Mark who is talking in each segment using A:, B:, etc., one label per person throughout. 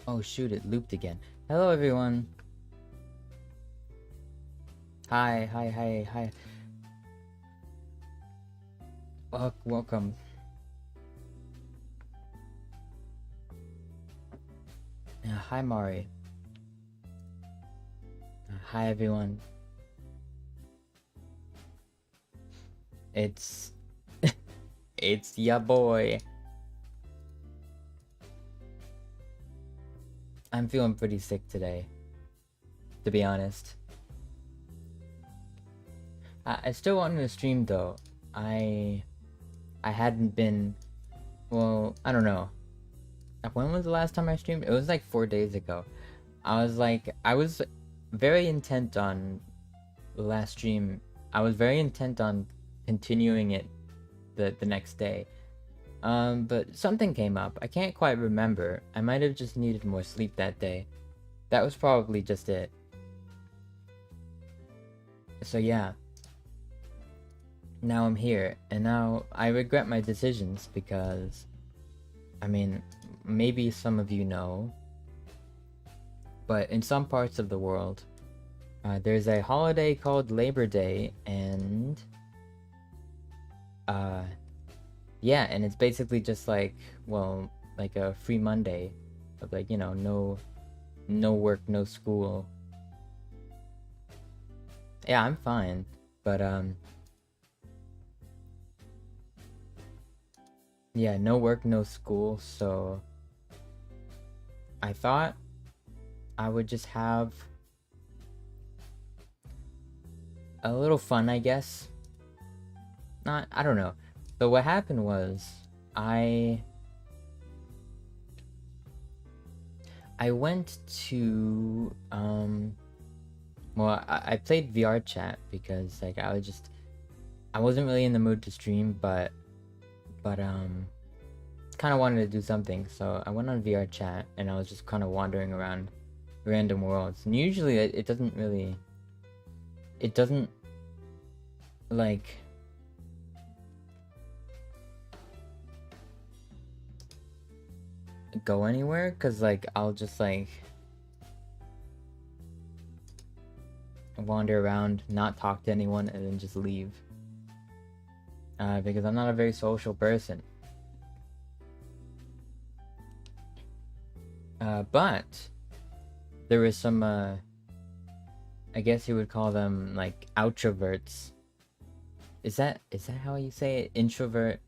A: Oh shoot, it looped again. Hello everyone. Hi. Welcome. Hi Mari. Hi everyone. It's it's ya boy. I'm feeling pretty sick today, to be honest. I still wanted to stream though. I I hadn't been, well, I don't know. When was the last time I streamed? It was like 4 days ago. I was very intent on the last stream. I was very intent on continuing it the next day. But something came up. I can't quite remember. I might have just needed more sleep that day. That was probably just it. So yeah. Now I'm here, and now I regret my decisions because, I mean, maybe some of you know, but in some parts of the world, there's a holiday called Labor Day, and yeah, and it's basically just like, well, like a free Monday of like, no work, no school. Yeah, I'm fine, but yeah, no work, no school, so I thought I would just have a little fun, I guess. I don't know. So what happened was I went to well, I played VR chat because like I wasn't really in the mood to stream, but kind of wanted to do something, so I went on VR chat and I was just kind of wandering around random worlds. And usually it doesn't like go anywhere, because like I'll just like wander around, not talk to anyone, and then just leave, because I'm not a very social person. But there was some I guess you would call them like outroverts. Is that how you say it? Introvert,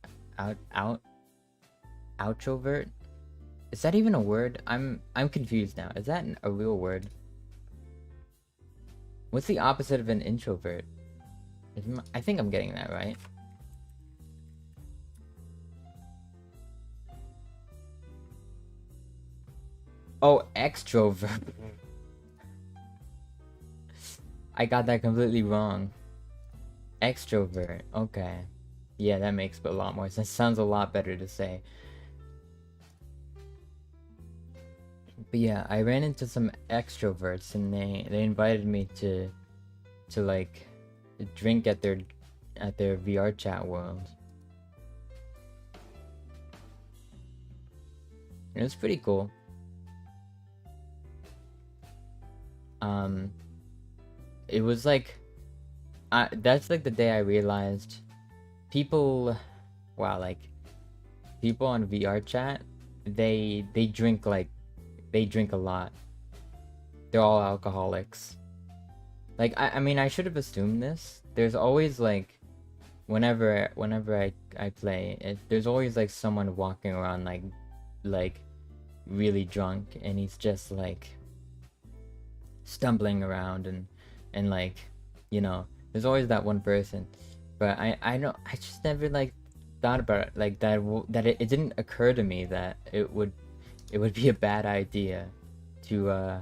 A: outrovert? Is that even a word? I'm confused now. Is that a real word? What's the opposite of an introvert? I think I'm getting that right. Oh, extrovert. I got that completely wrong. Extrovert. Okay. Yeah, that makes a lot more sense. Sounds a lot better to say. But yeah, I ran into some extroverts, and they invited me to like drink at their VR chat world. It was pretty cool. It was like, that's like the day I realized people, wow, like people on VR chat, they drink a lot. They're all alcoholics. Like I mean, I should have assumed this. There's always like, whenever I play, there's always like someone walking around like really drunk, and he's just like stumbling around, and like, there's always that one person. But I know, I just never like thought about it like that. It didn't occur to me that it would be a bad idea to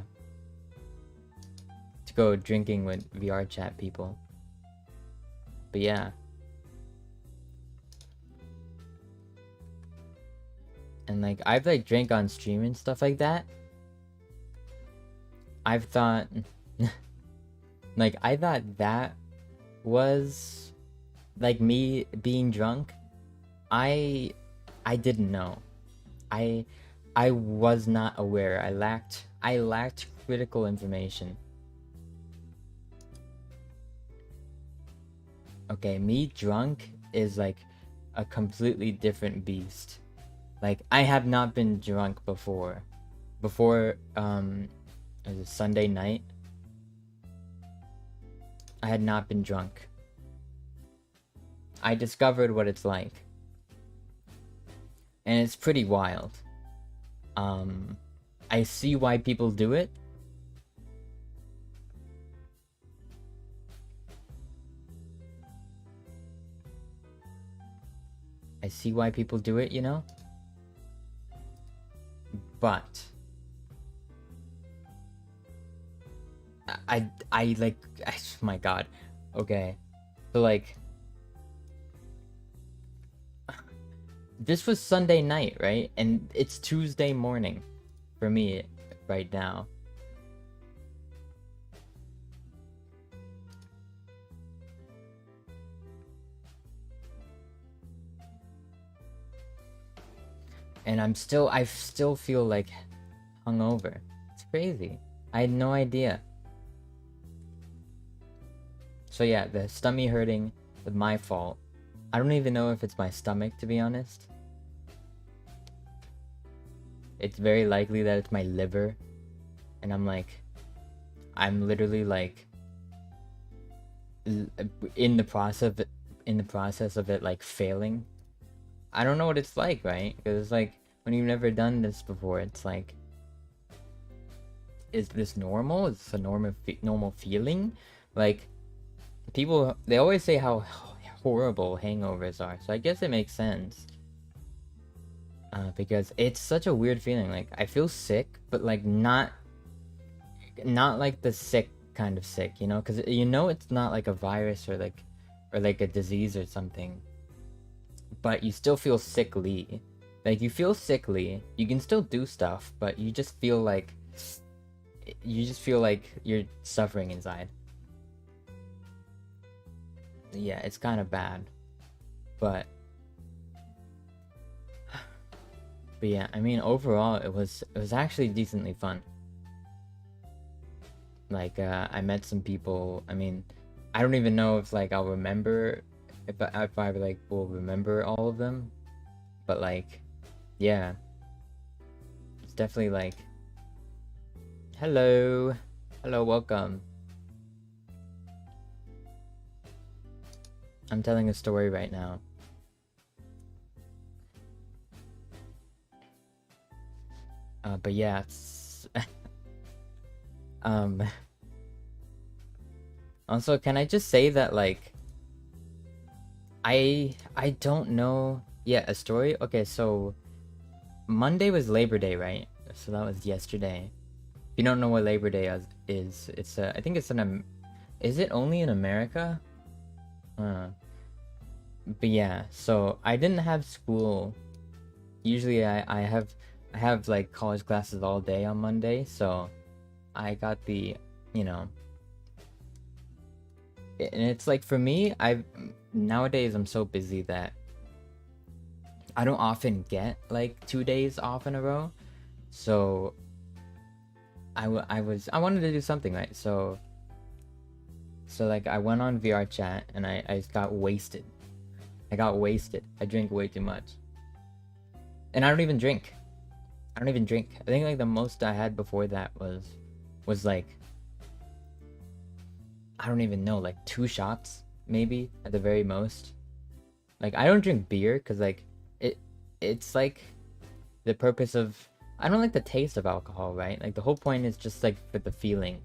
A: go drinking with VR chat people. But yeah. And like I've like drank on stream and stuff like that. I've thought like I thought that was like me being drunk. I didn't know. I was not aware. I lacked critical information. Okay, me drunk is like a completely different beast. Like, I have not been drunk before. Before, it was a Sunday night. I had not been drunk. I discovered what it's like. And it's pretty wild. I see why people do it. I see why people do it, you know? But I like, my god. Okay. So like, this was Sunday night, right? And it's Tuesday morning for me right now. And I still feel like hungover. It's crazy. I had no idea. So yeah, the stummy hurting was my fault. I don't even know if it's my stomach, to be honest. It's very likely that it's my liver. And I'm literally like in the process of it like failing. I don't know what it's like, right? Because it's like, when you've never done this before, it's like, is this normal? Is this a normal feeling? Like, people, they always say how horrible hangovers are, so I guess it makes sense. Because it's such a weird feeling. Like, I feel sick, but like not like the sick kind of sick, you know? Because you know it's not like a virus or like a disease or something. But you still feel sickly. Like, you feel sickly, you can still do stuff, but you just feel like you're suffering inside. Yeah, it's kind of bad. But yeah, I mean, overall it was actually decently fun. Like, I met some people. I mean, I don't even know if like I'll remember, if I like will remember all of them, but like, yeah, it's definitely like, hello, welcome. I'm telling a story right now. But yeah, it's also, can I just say that like, I don't know. Yeah, a story. Okay, so Monday was Labor Day, right? So that was yesterday. If you don't know what Labor Day is, it's I think it's is it only in America? But yeah, so I didn't have school. Usually I have like college classes all day on Monday, so I got the, you know, and it's like, for me, nowadays I'm so busy that I don't often get like 2 days off in a row. So I wanted to do something, right? So like, I went on VR chat and I just got wasted. I got wasted. I drink way too much. And I don't even drink. I think like the most I had before that was like, I don't even know, like 2 shots maybe at the very most. Like, I don't drink beer because like it's like the purpose of, I don't like the taste of alcohol, right? Like, the whole point is just like for the feeling.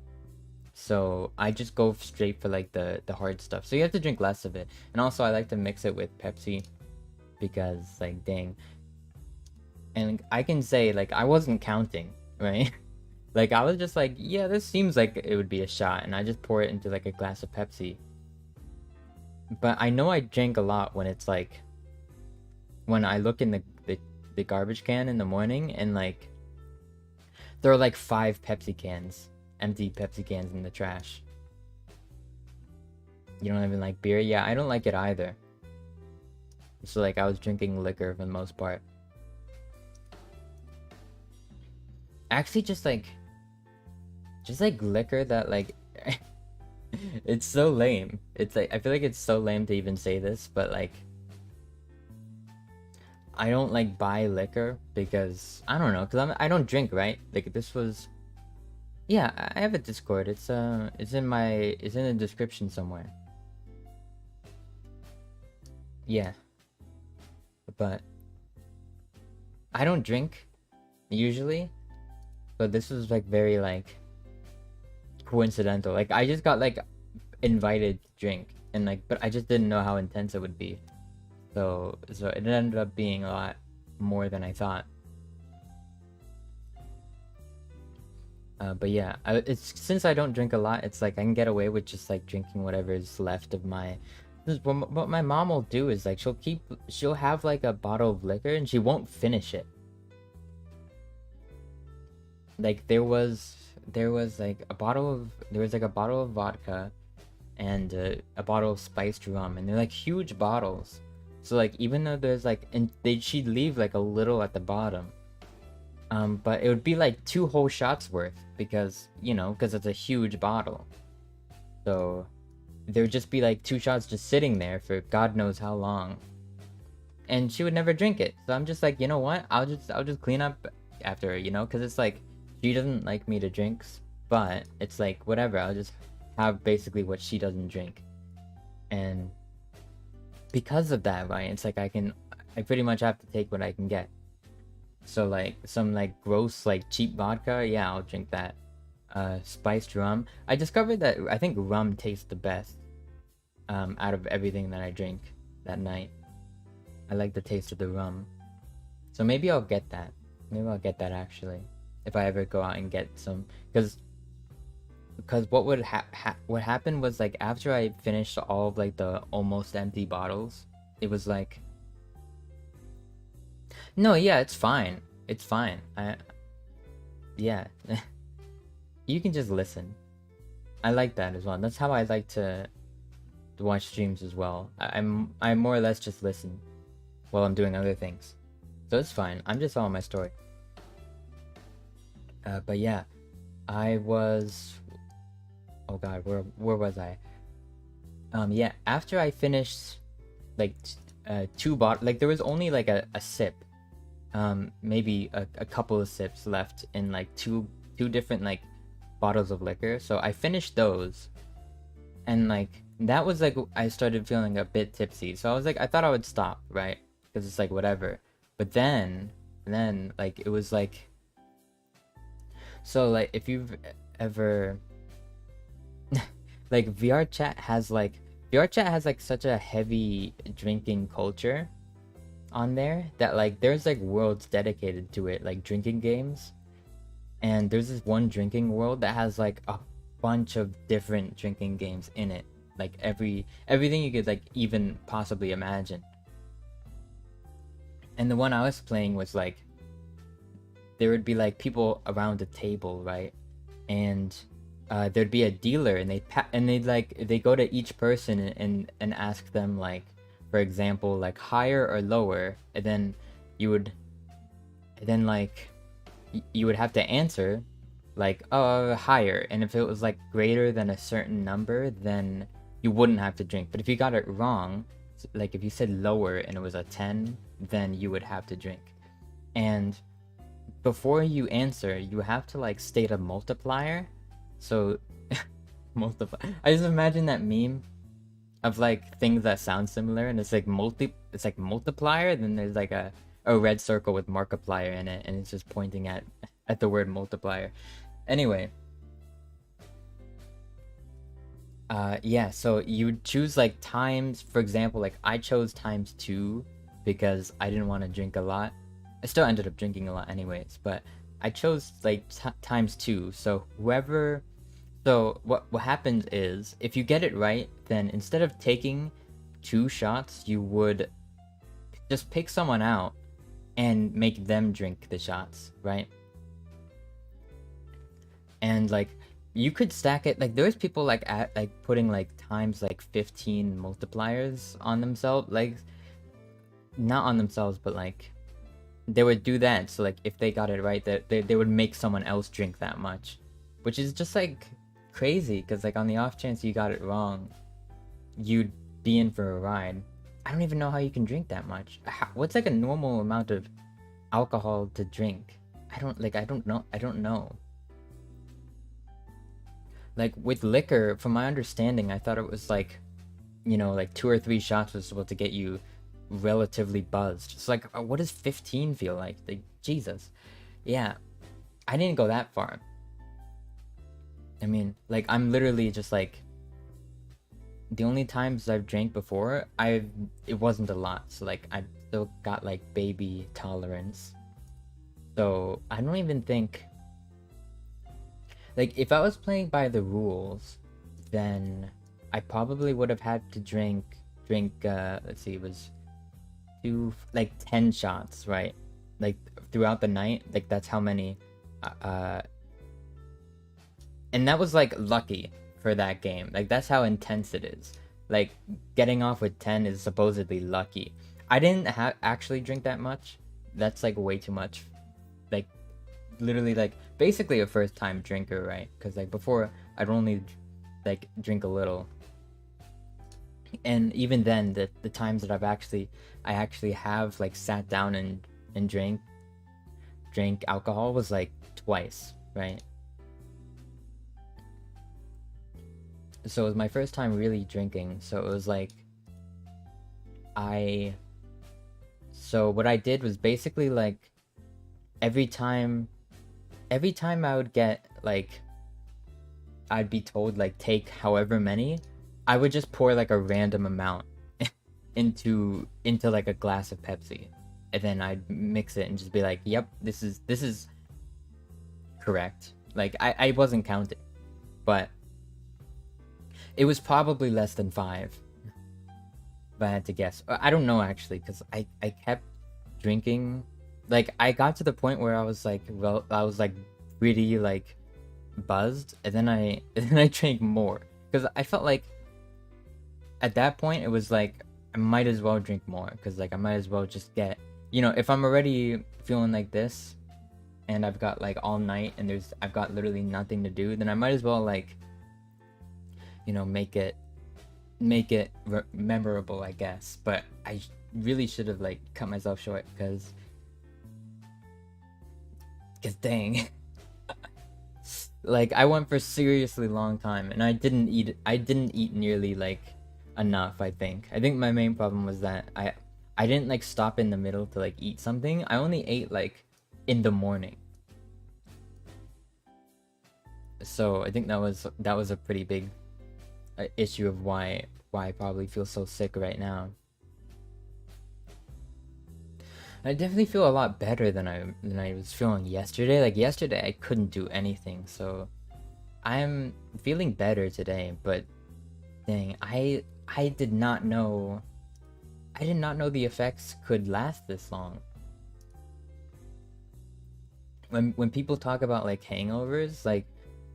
A: So I just go straight for like the hard stuff. So you have to drink less of it. And also I like to mix it with Pepsi because like, dang. And I can say like, I wasn't counting, right? Like, I was just like, yeah, this seems like it would be a shot, and I just pour it into like a glass of Pepsi. But I know I drink a lot when it's like, when I look in the garbage can in the morning, and like, there are like 5 Pepsi cans, empty Pepsi cans in the trash. You don't even like beer? Yeah, I don't like it either. So like, I was drinking liquor for the most part. Actually, just like liquor that like it's so lame. It's like I feel like it's so lame to even say this, but like I don't like buy liquor because I don't know, because I don't drink, right? Like this was, yeah, I have a Discord. It's in the description somewhere. Yeah, but I don't drink usually, but this was like very like coincidental. Like I just got like invited to drink, and like, but I just didn't know how intense it would be. So it ended up being a lot more than I thought. But yeah, it's since I don't drink a lot, it's like I can get away with just like drinking whatever is left of my. What my mom will do is like she'll have like a bottle of liquor and she won't finish it. Like there was like a bottle of vodka and a bottle of spiced rum, and they're like huge bottles. So like even though there's like, and she'd leave like a little at the bottom, but it would be like 2 whole shots worth because because it's a huge bottle. So there would just be like 2 shots just sitting there for God knows how long, and she would never drink it. So I'm just like, you know what? I'll just clean up after her, because it's like she doesn't like me to drink, but it's like whatever. I'll just have basically what she doesn't drink, and because of that, right? It's like I pretty much have to take what I can get. So like some like gross like cheap vodka, yeah, I'll drink that. Spiced rum. I discovered that I think rum tastes the best out of everything that I drink that night. I like the taste of the rum. So maybe I'll get that. Maybe I'll get that actually if I ever go out and get some, because what happened was like after I finished all of like the almost empty bottles, it was like, no, yeah, it's fine. It's fine. Yeah. You can just listen. I like that as well. That's how I like to watch streams as well. I more or less just listen while I'm doing other things. So it's fine. I'm just following my story. But yeah, I was, oh god, where was I? Yeah, after I finished like 2 bottles, like there was only like a sip, maybe a couple of sips left in like two different like bottles of liquor. So I finished those, and like that was like I started feeling a bit tipsy. So I was like, I thought I would stop, right? Because it's like whatever. But then like it was like, so like if you've ever like VR chat has like such a heavy drinking culture on there that like there's like worlds dedicated to it, like drinking games. And there's this one drinking world that has like a bunch of different drinking games in it, like everything you could like even possibly imagine. And the one I was playing was like there would be like people around a table, right? And there'd be a dealer, and they go to each person and ask them like, for example, like higher or lower, and then you would have to answer like higher, and if it was like greater than a certain number, then you wouldn't have to drink. But if you got it wrong, like if you said lower and it was a 10, then you would have to drink. And before you answer, you have to like state a multiplier. So multiply, I just imagine that meme of like things that sound similar, and it's like multiplier, then there's like a red circle with Markiplier in it, and it's just pointing at the word multiplier. Anyway, yeah, so you would choose like times. For example, like I chose times 2 because I didn't want to drink a lot. I still ended up drinking a lot anyways, but I chose like times 2. So what happens is, if you get it right, then instead of taking 2 shots, you would just pick someone out and make them drink the shots, right? And like you could stack it, like there's people like putting like times like 15 multipliers on themselves, like not on themselves, but like they would do that. So like if they got it right, that they would make someone else drink that much, which is just like crazy. Because like on the off chance you got it wrong, you'd be in for a ride. I don't even know how you can drink that much. What's like a normal amount of alcohol to drink? I don't know. I don't know. Like with liquor, from my understanding, I thought it was like, you know, like 2 or 3 shots was supposed to get you relatively buzzed. It's like, what does 15 feel like? Like, Jesus. Yeah, I didn't go that far. I mean, like, I'm literally just like, the only times I've drank before, it wasn't a lot. So like, I still got like baby tolerance. So I don't even think, like, if I was playing by the rules, then I probably would have had to drink let's see, it was 10 shots, right? Like throughout the night, like that's how many and that was like lucky for that game. Like that's how intense it is. Like getting off with 10 is supposedly lucky. I didn't actually drink that much. That's like way too much. Like literally like basically a first time drinker, right? Because like before I'd only like drink a little, and even then the times that I actually have like sat down and drank alcohol was like twice, right? So it was my first time really drinking. So it was like so what I did was basically like every time I would get like, I'd be told like take however many, I would just pour like a random amount into like a glass of Pepsi, and then I'd mix it and just be like, yep, this is correct. Like I wasn't counting, but it was probably less than 5 if I had to guess. I don't know actually, because I kept drinking. Like I got to the point where I was like, well, I was like really like buzzed, and then I drank more because I felt like at that point it was like I might as well drink more, because like I might as well just get, you know, if I'm already feeling like this and I've got like all night and I've got literally nothing to do, then I might as well like, you know, make it memorable, I guess. But I really should have like cut myself short, because dang. Like I went for a seriously long time and I didn't eat nearly like enough. I think my main problem was that I didn't like stop in the middle to like eat something. I only ate like in the morning. So I think that was a pretty big issue of why I probably feel so sick right now. I definitely feel a lot better than I was feeling yesterday. Like yesterday I couldn't do anything, so I'm feeling better today. But dang, I did not know the effects could last this long. When people talk about like hangovers, like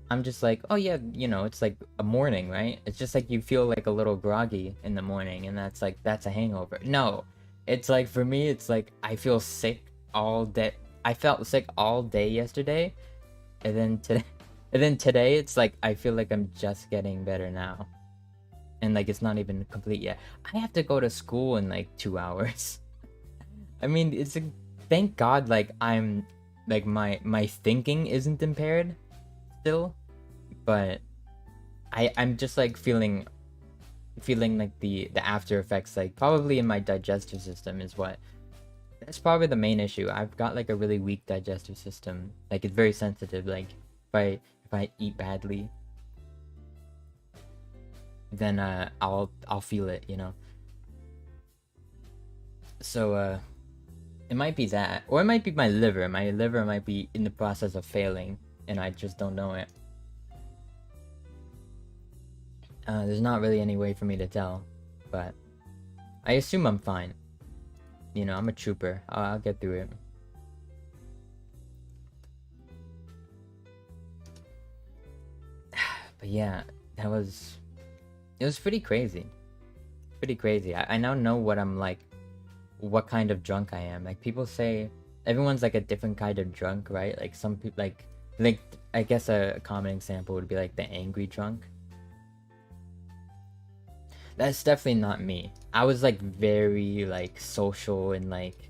A: I'm just like, oh yeah, you know, it's like a morning, right? It's just like you feel like a little groggy in the morning, and that's a hangover. No, it's like for me, it's like I feel sick all day. I felt sick all day yesterday, and then today, it's like I feel like I'm just getting better now, and like it's not even complete yet. I have to go to school in like 2 hours. I mean, thank God, like I'm like my thinking isn't impaired still, but I'm just like feeling like the after effects, like probably in my digestive system is what. That's probably the main issue. I've got like a really weak digestive system. Like it's very sensitive. Like if I eat badly, then I'll feel it, you know. So it might be that, or it might be my liver. My liver might be in the process of failing, and I just don't know it. There's not really any way for me to tell, but I assume I'm fine. You know, I'm a trooper. I'll get through it. But yeah, it was pretty crazy. Pretty crazy. I now know what I'm like, what kind of drunk I am. Like people say everyone's like a different kind of drunk, right? Like some people like I guess a common example would be like the angry drunk. That's definitely not me. I was like very like social and like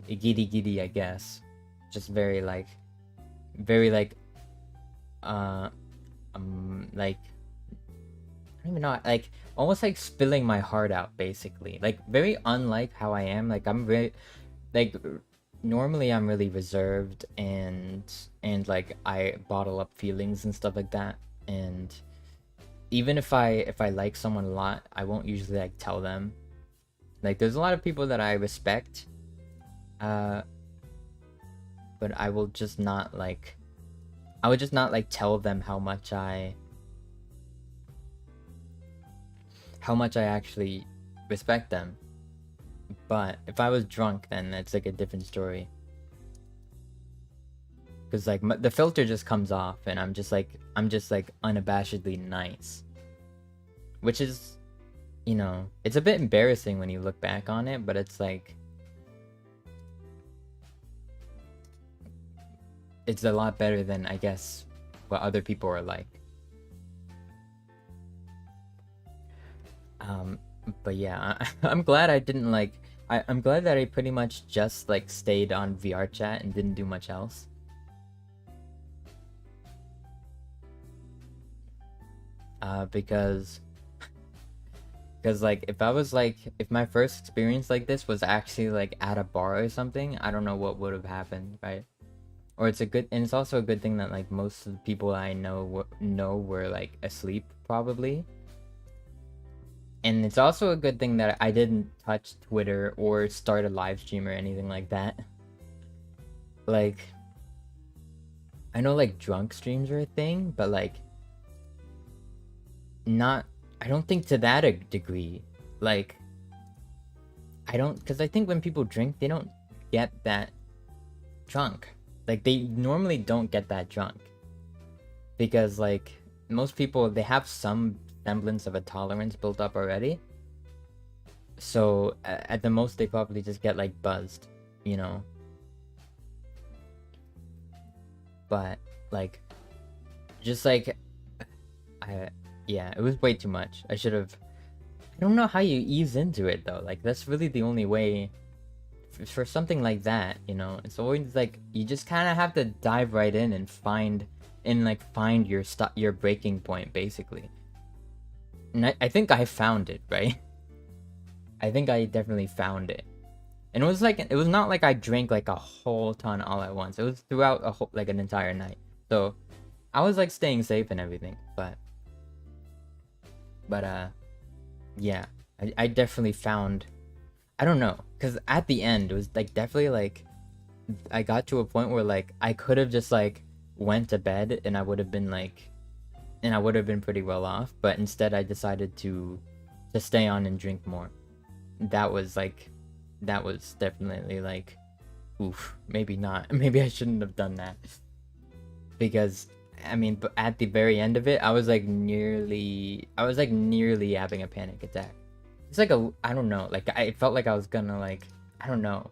A: giddy giddy, I guess. Just very like uh like I don't even know, like almost like spilling my heart out basically. Like very unlike how I am. Like I'm very like normally I'm really reserved and like I bottle up feelings and stuff like that. And even if I like someone a lot, I won't usually like tell them. Like there's a lot of people that I respect, uh, but I would just not like tell them how much I actually respect them. But if I was drunk, then it's like a different story. Cause like the filter just comes off, and I'm just like unabashedly nice, which is, you know, it's a bit embarrassing when you look back on it, but it's like it's a lot better than I guess what other people are like. Um, but yeah, I'm glad I didn't like. I'm glad that I pretty much just like stayed on VR chat and didn't do much else. Because like if my first experience like this was actually like at a bar or something, I don't know what would have happened, right? Or it's also a good thing that like most of the people I know were like asleep probably. And it's also a good thing that I didn't touch Twitter or start a live stream or anything like that. Like, I know like drunk streams are a thing, but like, not, I don't think to that a degree. Like, because I think when people drink, they don't get that drunk. Like, they normally don't get that drunk. Because, like, most people, they have some semblance of a tolerance built up already. So, at the most, they probably just get, like, buzzed, you know? But, like, just like, yeah, it was way too much. I don't know how you ease into it, though. Like, that's really the only way for something like that, you know? It's always, like, you just kind of have to dive right in and find your breaking point, basically. And I think I found it, right? I think I definitely found it. And it was not like I drank like a whole ton all at once. It was throughout like an entire night. So I was like staying safe and everything, but yeah, I definitely found, I don't know, because at the end it was like definitely like I got to a point where like I could have just like went to bed and I would have been pretty well off, but instead I decided to stay on and drink more. That was definitely like, oof, maybe not. Maybe I shouldn't have done that. Because I mean, but at the very end of it, I was like nearly having a panic attack. It's like I don't know, like I felt like I was gonna like, I don't know,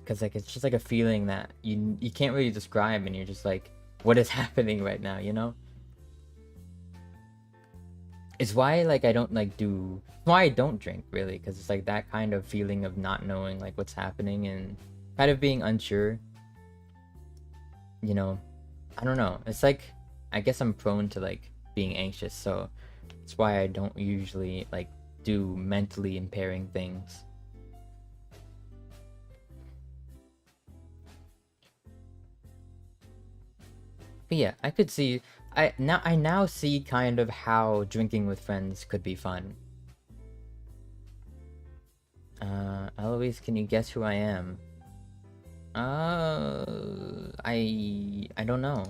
A: because like it's just like a feeling that you can't really describe, and you're just like, what is happening right now, you know? It's why like why I don't drink really, because it's like that kind of feeling of not knowing like what's happening and kind of being unsure, you know. I don't know. It's like, I guess I'm prone to like being anxious, so that's why I don't usually like do mentally impairing things. But yeah, I could see, I now see kind of how drinking with friends could be fun. Eloise, can you guess who I am? I don't know.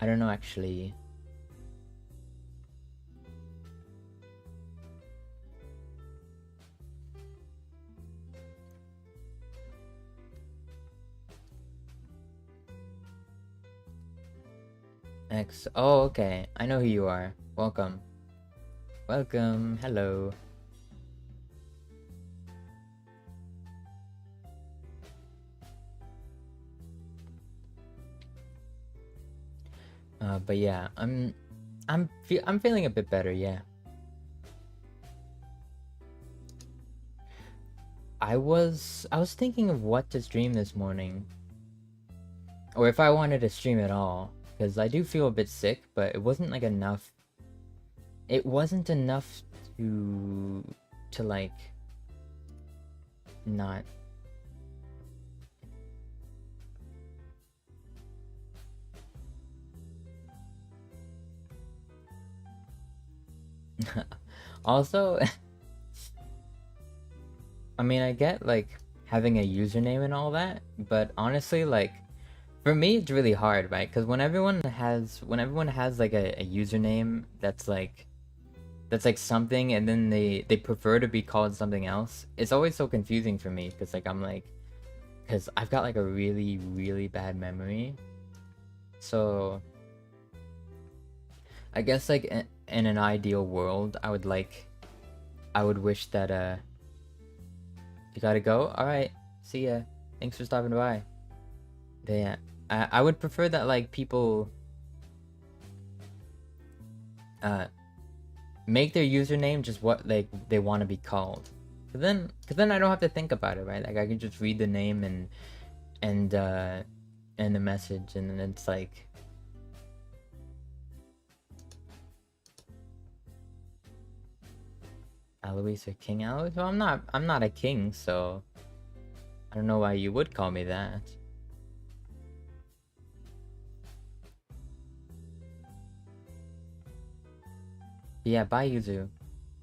A: I don't know actually. X. Oh, okay. I know who you are. Welcome. Welcome. Hello. But yeah, I'm feeling a bit better. Yeah. I was thinking of what to stream this morning, or if I wanted to stream at all, because I do feel a bit sick, but it wasn't like enough. It wasn't enough to like not. Also, I mean, I get like having a username and all that, but honestly, like for me, it's really hard, right? Because when everyone has like a username that's like something, and then they prefer to be called something else, it's always so confusing for me. Because because I've got like a really really bad memory, so I guess like in an ideal world, I would wish that you gotta go. All right, see ya. Thanks for stopping by. Yeah, I would prefer that like people uh make their username just what like they want to be called. Cause then I don't have to think about it, right? Like I can just read the name and uh and the message, and then it's like Alois or King Alois. Well, I'm not a king, so I don't know why you would call me that. But yeah, bye Yuzu.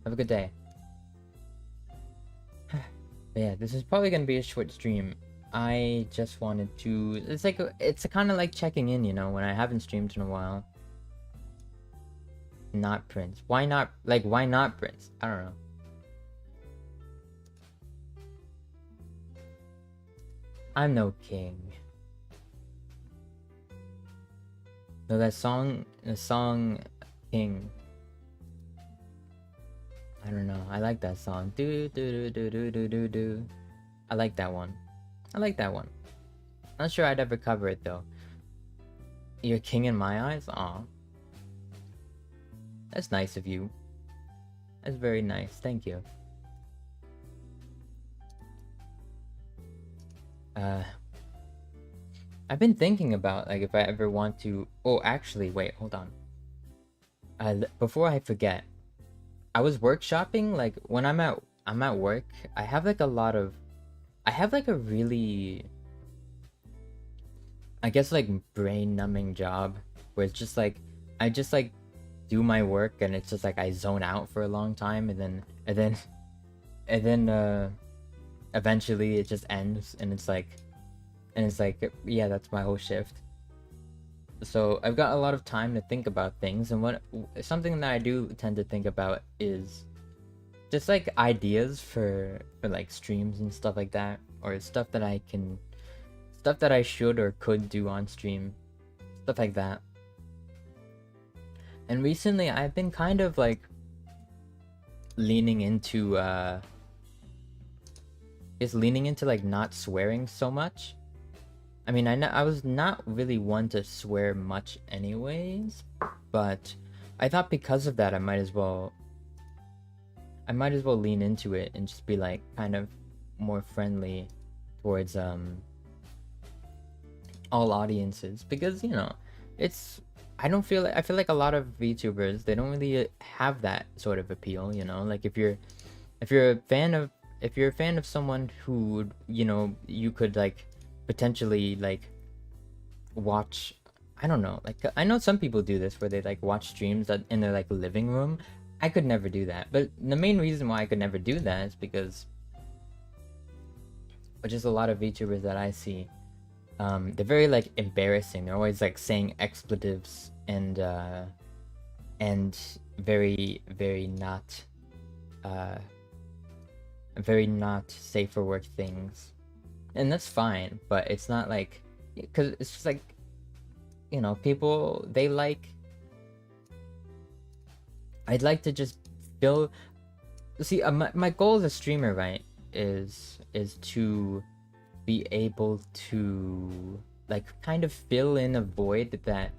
A: Have a good day. But yeah, this is probably gonna be a short stream. I just wanted to. It's kind of like checking in, when I haven't streamed in a while. Not Prince. Why not? Like, why not Prince? I don't know. I'm no king. No, the song, King. I don't know. I like that song. Do do do do do do do. I like that one. I like that one. Not sure I'd ever cover it though. You're king in my eyes? Aw. That's nice of you. That's very nice. Thank you. Uh, I've been thinking about like if I ever want to. Oh, actually, wait, hold on. Before I forget, I was workshopping. Like when I'm at work, I have like a lot of. I have like a really, I guess like brain numbing job where it's just like I just like do my work, and it's just like I zone out for a long time, and then eventually it just ends, and it's like yeah, that's my whole shift. So I've got a lot of time to think about things, and what something that I do tend to think about is just like ideas for like streams and stuff like that, or stuff that I should or could do on stream, stuff like that. And recently I've been kind of like leaning into like not swearing so much. I mean, I was not really one to swear much anyways, but I thought because of that I might as well lean into it and just be like kind of more friendly towards all audiences, because it's I feel like a lot of VTubers, they don't really have that sort of appeal, like if you're a fan of someone who you could like potentially like watch. I don't know, like I know some people do this where they like watch streams that in their like living room. I could never do that, but the main reason why I could never do that is because just a lot of VTubers that I see, they're very like embarrassing. They're always like saying expletives and very very not uh very not safe for work things, and that's fine. But it's not like, because it's just like you know, people, they like, I'd like to just fill, see, my goal as a streamer, right, is to be able to, like, kind of fill in a void that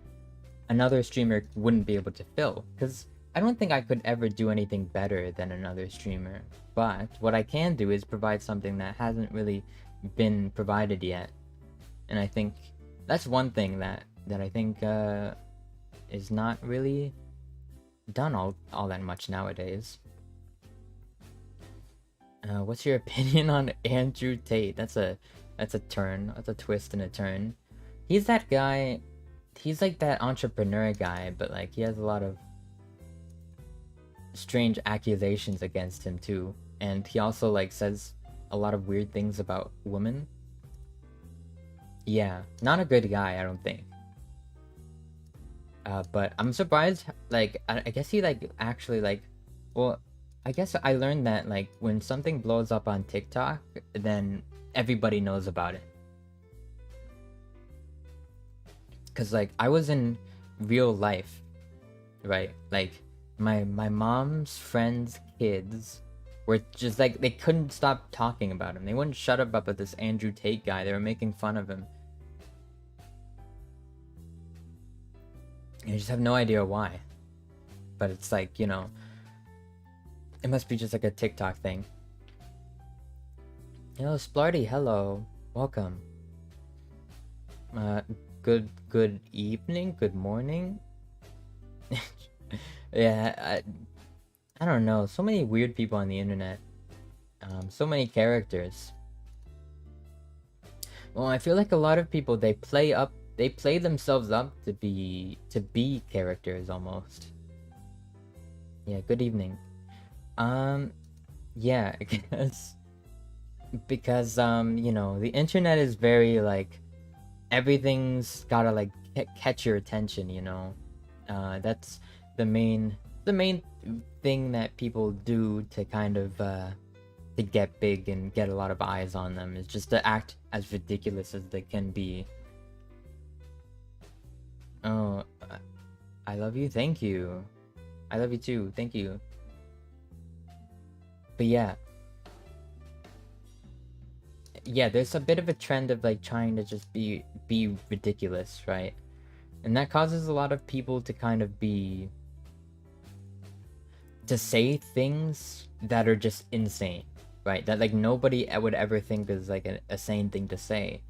A: another streamer wouldn't be able to fill. Because I don't think I could ever do anything better than another streamer. But what I can do is provide something that hasn't really been provided yet. And I think that's one thing that I think is not really done all that much nowadays. What's your opinion on Andrew Tate? That's a turn. That's a twist and a turn. He's that guy. He's like that entrepreneur guy, but like he has a lot of strange accusations against him too. And he also like says a lot of weird things about women. Yeah, not a good guy, I don't think. But I'm surprised, like, I guess he, like, actually, like, well, I guess I learned that, like, when something blows up on TikTok, then everybody knows about it. Because, like, I was in real life, right? Like, my mom's friends' kids were just, like, they couldn't stop talking about him. They wouldn't shut up about this Andrew Tate guy. They were making fun of him. I just have no idea why. But it's like, you know, it must be just like a TikTok thing. Hello, Splarty, hello. Welcome. Good evening, good morning. Yeah, I don't know. So many weird people on the internet. So many characters. Well, I feel like a lot of people, they play themselves up to be characters almost. Yeah, good evening. Yeah, I guess because you know, the internet is very like everything's gotta like catch your attention, you know. That's the main thing that people do to kind of to get big and get a lot of eyes on them, is just to act as ridiculous as they can be. Oh, I love you. Thank you. I love you too. Thank you. But yeah. Yeah, there's a bit of a trend of like trying to just be ridiculous, right? And that causes a lot of people to kind of to say things that are just insane, right? That like nobody would ever think is like a sane thing to say.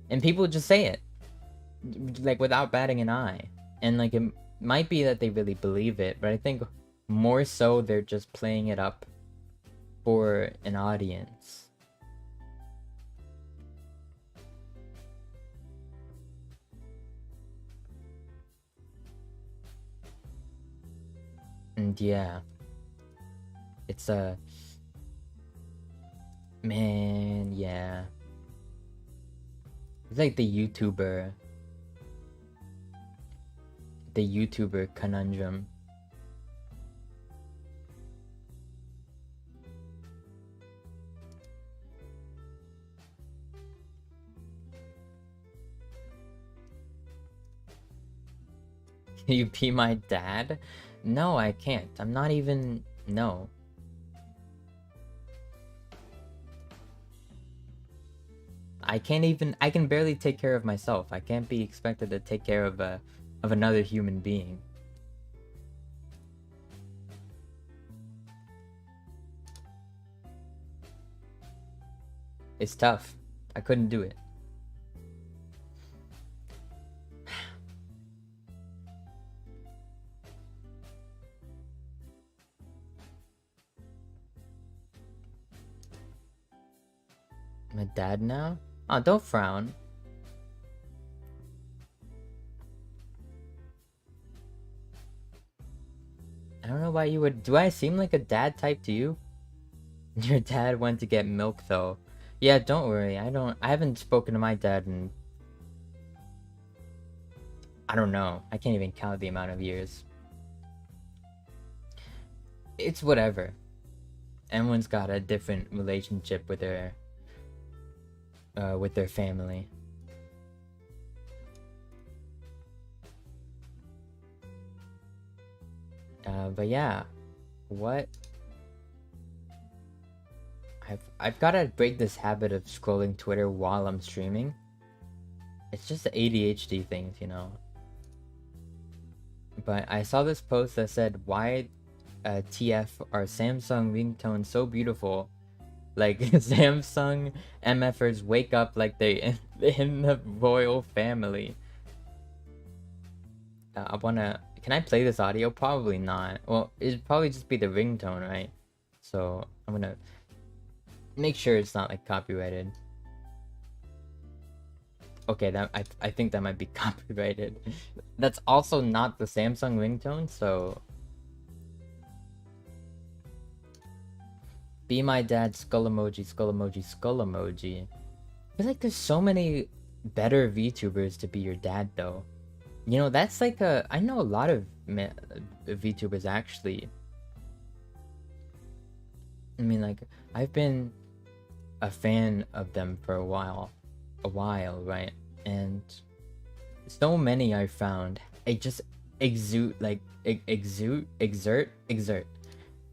A: And people just say it, like without batting an eye. And like it might be that they really believe it, but I think more so they're just playing it up for an audience. And yeah, it's a man, yeah. It's like the YouTuber conundrum. Can you be my dad? No, I can't. I'm not even... No. I can't even... I can barely take care of myself. I can't be expected to take care of another human being. It's tough. I couldn't do it. My dad now? Oh, don't frown. I don't know why you would... Do I seem like a dad type to you? Your dad went to get milk though. Yeah, don't worry. I haven't spoken to my dad in... I don't know. I can't even count the amount of years. It's whatever. Everyone's got a different relationship with their family. But yeah, what I've gotta break this habit of scrolling Twitter while I'm streaming. It's just the ADHD things, you know. But I saw this post that said, "Why, TF are Samsung ringtones so beautiful? Like Samsung MFers wake up like they in the royal family." I wanna. Can I play this audio? Probably not. Well, it'd probably just be the ringtone, right? So I'm gonna make sure it's not like copyrighted. Okay, that I think that might be copyrighted. That's also not the Samsung ringtone, so be my dad, skull emoji, skull emoji, skull emoji. I feel like there's so many better VTubers to be your dad though. You know, that's like I know a lot of VTubers actually. I mean, like, I've been a fan of them for a while, right? And so many I found, it just exude, like, exert.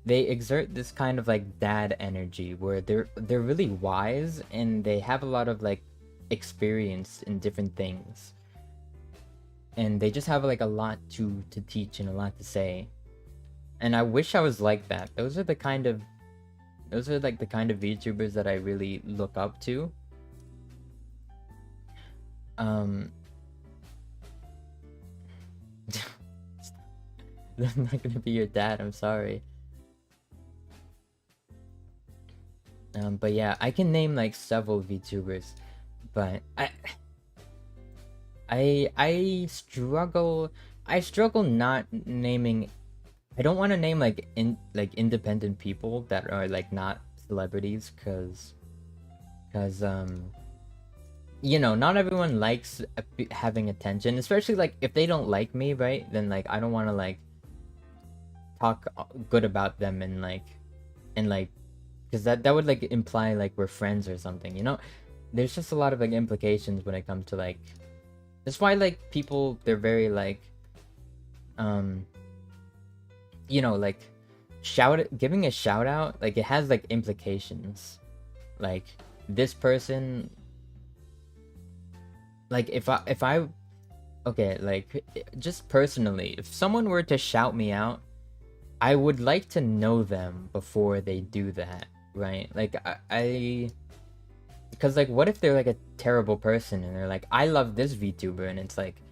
A: They exert this kind of like dad energy where they're really wise and they have a lot of like experience in different things. And they just have like a lot to teach and a lot to say. And I wish I was like that. Those are like the kind of VTubers that I really look up to. They're not gonna be your dad, I'm sorry. But yeah, I can name like several VTubers, but I struggle not naming. I don't want to name like independent people that are like not celebrities, cause you know, not everyone likes having attention, especially like if they don't like me, right? Then like I don't want to like talk good about them and like because that would like imply like we're friends or something, you know. There's just a lot of like implications when it comes to like, that's why like people, they're very like you know, like giving a shout out, like it has like implications, like this person, like if I okay, like just personally, if someone were to shout me out, I would like to know them before they do that, right? Like I because like what if they're like a terrible person and they're like, I love this VTuber, and it's like,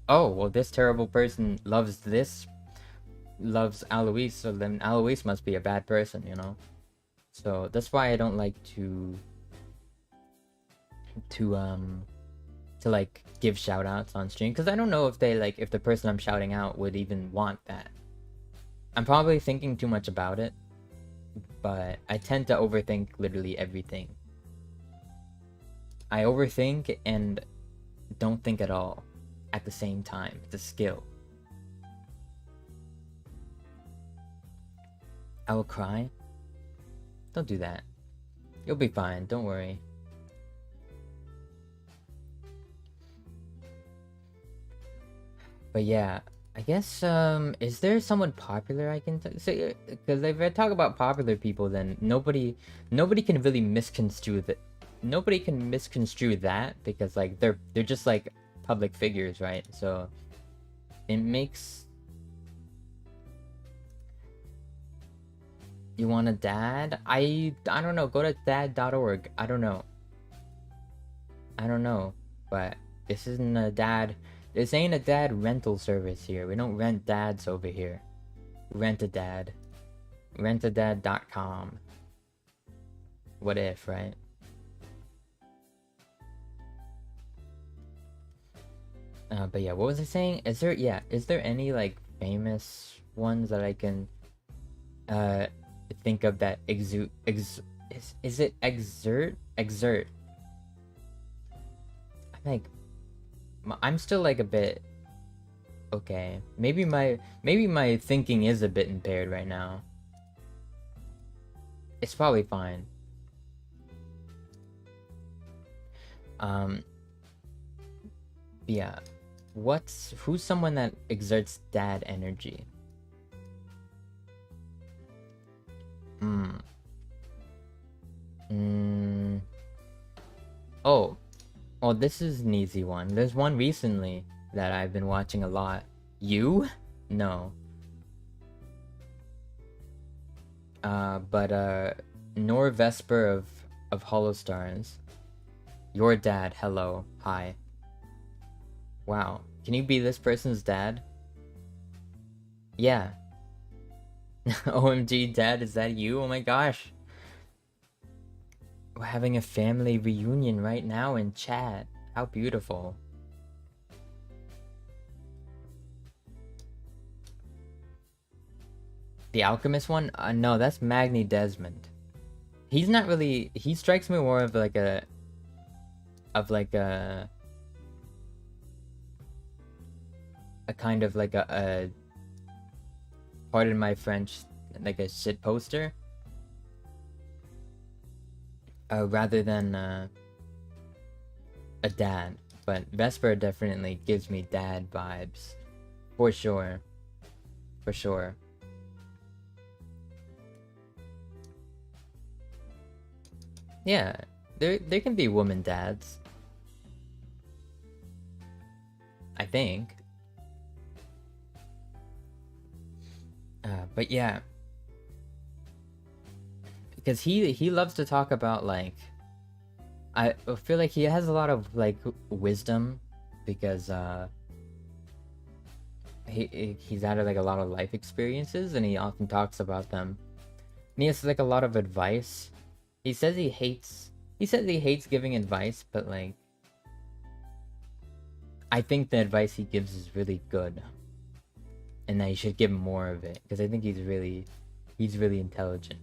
A: oh well, this terrible person loves Alois, so then Alois must be a bad person, you know. So that's why I don't like to like give shout outs on stream, because I don't know if they like, if the person I'm shouting out would even want that. I'm probably thinking too much about it, but I tend to overthink literally everything. I overthink and don't think at all at the same time. It's a skill. I will cry. Don't do that. You'll be fine, don't worry. But yeah, I guess is there someone popular I can say? Because if I talk about popular people, then nobody can really misconstrue that. Nobody can misconstrue that, because like they're just like public figures, right? So it makes, you want a dad? I don't know. Go to dad.org. I don't know, but this isn't a dad. This ain't a dad rental service here. We don't rent dads over here. Rent a dad. Rentadad.com. What if, right? But yeah, what was I saying? Is there any like famous ones that I can think of that is it exert? I'm still like a bit, okay. Maybe my thinking is a bit impaired right now. It's probably fine. Yeah. Who's someone that exerts dad energy? Hmm. Mm. Oh, well, this is an easy one. There's one recently that I've been watching a lot. You? No. But Norvesper of Hollow Stars. Your dad. Hello. Hi. Wow. Can you be this person's dad? Yeah. OMG, dad, is that you? Oh my gosh. We're having a family reunion right now in chat. How beautiful. The Alchemist one? No, that's Magni Desmond. He's not really... He strikes me more of like a... Of like a... A kind of like a pardon my French, like a shit poster. Rather than a dad. But Vesper definitely gives me dad vibes. For sure. For sure. Yeah, there can be woman dads. I think. But yeah. Because he loves to talk about like... I feel like he has a lot of like wisdom because he's had like a lot of life experiences and he often talks about them. And he has like a lot of advice. He says he hates giving advice, but like I think the advice he gives is really good. And that you should give more of it because I think he's really intelligent.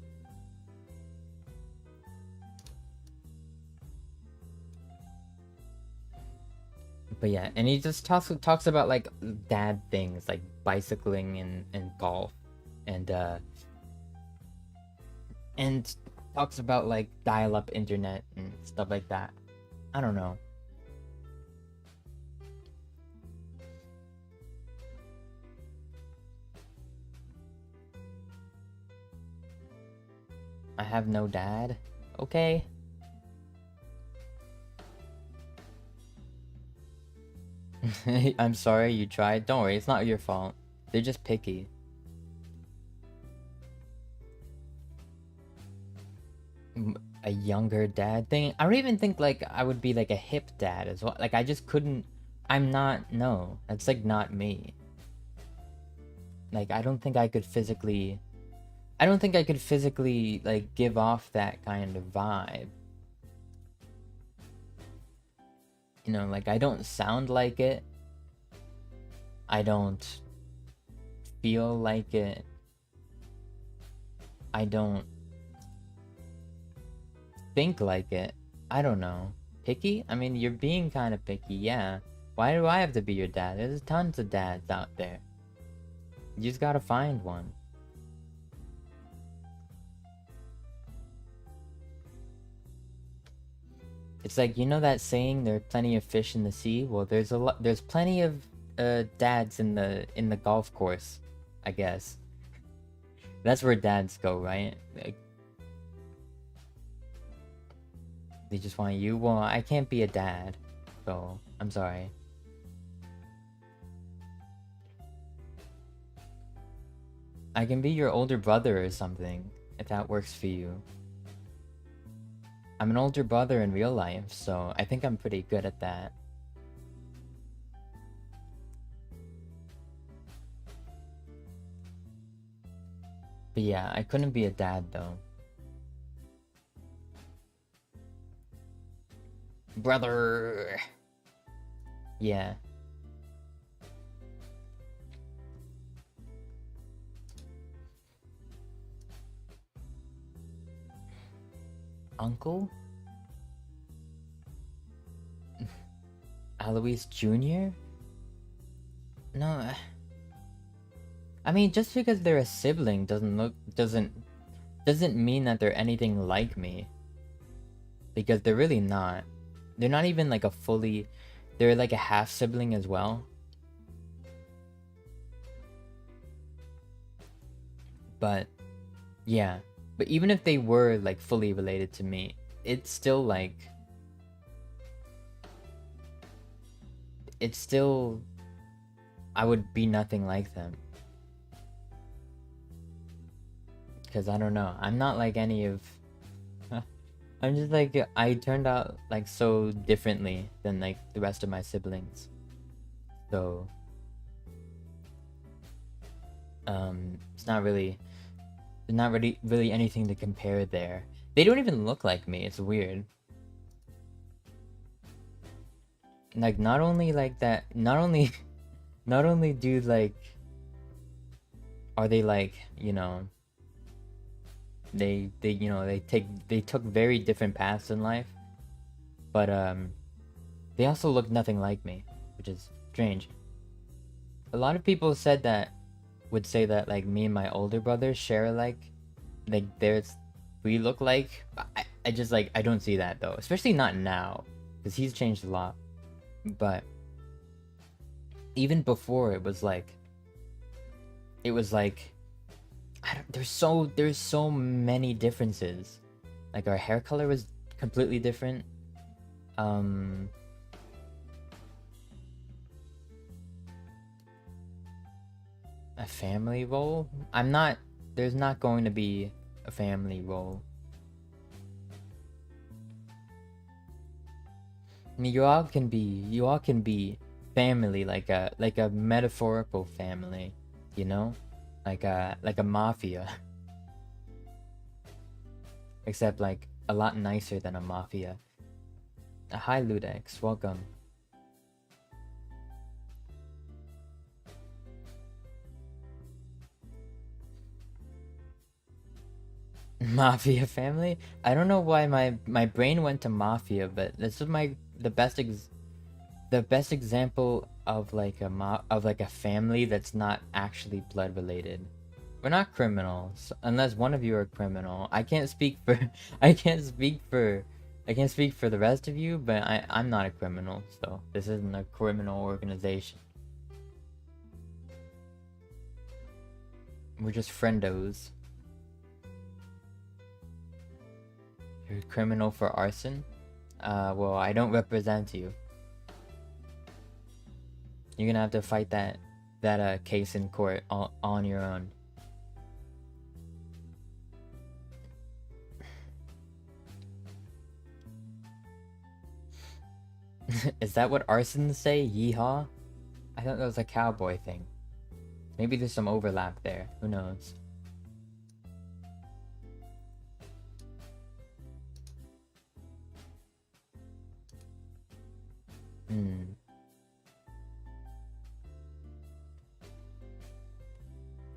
A: But yeah, and he just talks about like dad things like bicycling and golf and talks about like dial-up internet and stuff like that. I don't know. I have no dad. Okay. I'm sorry you tried. Don't worry, it's not your fault. They're just picky. A younger dad thing? I don't even think like I would be like a hip dad as well. Like I just couldn't... I'm not... No. That's like not me. Like I don't think I could physically... like give off that kind of vibe. You know, like I don't sound like it. I don't feel like it. I don't think like it. I don't know. Picky? I mean, you're being kind of picky, yeah. Why do I have to be your dad? There's tons of dads out there. You just gotta find one. It's like, you know that saying, there are plenty of fish in the sea? Well, there's plenty of dads in the golf course, I guess. That's where dads go, right? Like, they just want you. Well, I can't be a dad, so I'm sorry. I can be your older brother or something, if that works for you. I'm an older brother in real life, so I think I'm pretty good at that. But yeah, I couldn't be a dad though. Brother! Yeah. Uncle? Alois Jr.? No, I mean, just because they're a sibling doesn't mean that they're anything like me. Because they're really not. They're not even like a fully... They're like a half sibling as well. But, yeah. But even if they were like fully related to me, it's still like it's still I would be nothing like them. Because I don't know, I'm not like any of I'm just like I turned out like so differently than like the rest of my siblings. So it's not really really anything to compare there. They don't even look like me. It's weird. Like not only like that, not only not only do like are they like, you know, they you know, they took very different paths in life, but they also look nothing like me, which is strange. A lot of people would say that like me and my older brother share like there's we look like. I just like I don't see that though, especially not now, because he's changed a lot. But even before it was like there's so many differences. Like our hair color was completely different. A family role? There's not going to be a family role. I mean, you all can be family, like a metaphorical family, you know, like a mafia, except like a lot nicer than a mafia. Hi Ludex, welcome. Mafia family? I don't know why my brain went to mafia, but this is the best example of like a family that's not actually blood related. We're not criminals unless one of you are a criminal. I can't speak for I can't speak for the rest of you, but I'm not a criminal, so this isn't a criminal organization. We're just friendos. You're a criminal for arson? Well, I don't represent you. You're gonna have to fight that case in court on your own. Is that what arsons say? Yeehaw? I thought that was a cowboy thing. Maybe there's some overlap there. Who knows?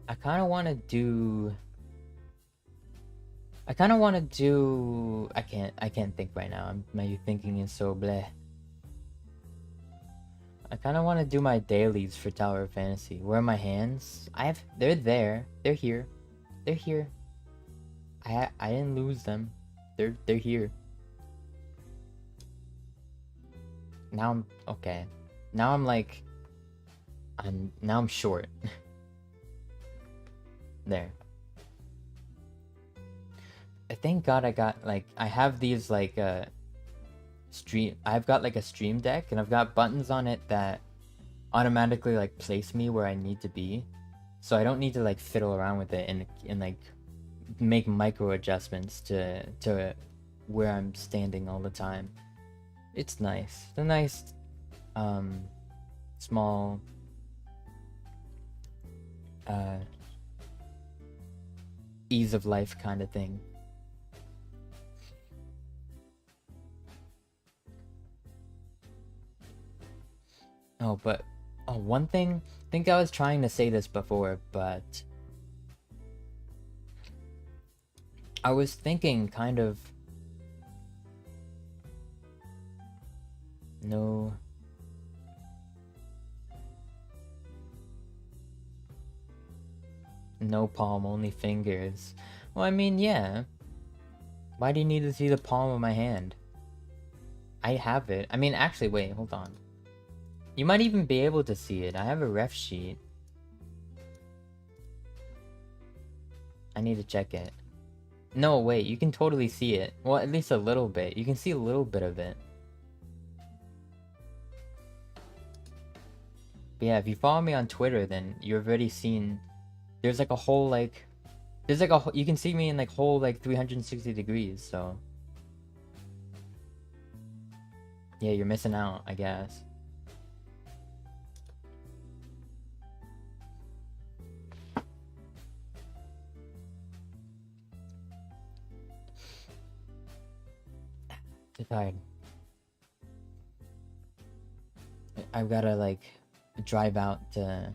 A: I kind of want to do... I can't think right now. My thinking is so bleh. I kind of want to do my dailies for Tower of Fantasy. Where are my hands? They're there. They're here. They're here. I didn't lose them. They're here. Now I'm okay. Now I'm like I'm short. There. Thank God I got like I have these like I've got like a stream deck and I've got buttons on it that automatically like place me where I need to be. So I don't need to like fiddle around with it and like make micro adjustments to where I'm standing all the time. It's nice. It's a nice small ease of life kind of thing. One thing, I think I was trying to say this before, but I was thinking kind of no palm, only fingers. Well, I mean, yeah. Why do you need to see the palm of my hand? I have it. I mean, actually, wait, hold on. You might even be able to see it. I have a ref sheet. I need to check it. No, wait, you can totally see it. Well, at least a little bit. You can see a little bit of it. But yeah, if you follow me on Twitter, then you've already seen. There's like a whole like. There's like a. You can see me in like whole like 360 degrees. So. Yeah, you're missing out, I guess. I'm tired. I've gotta like drive out to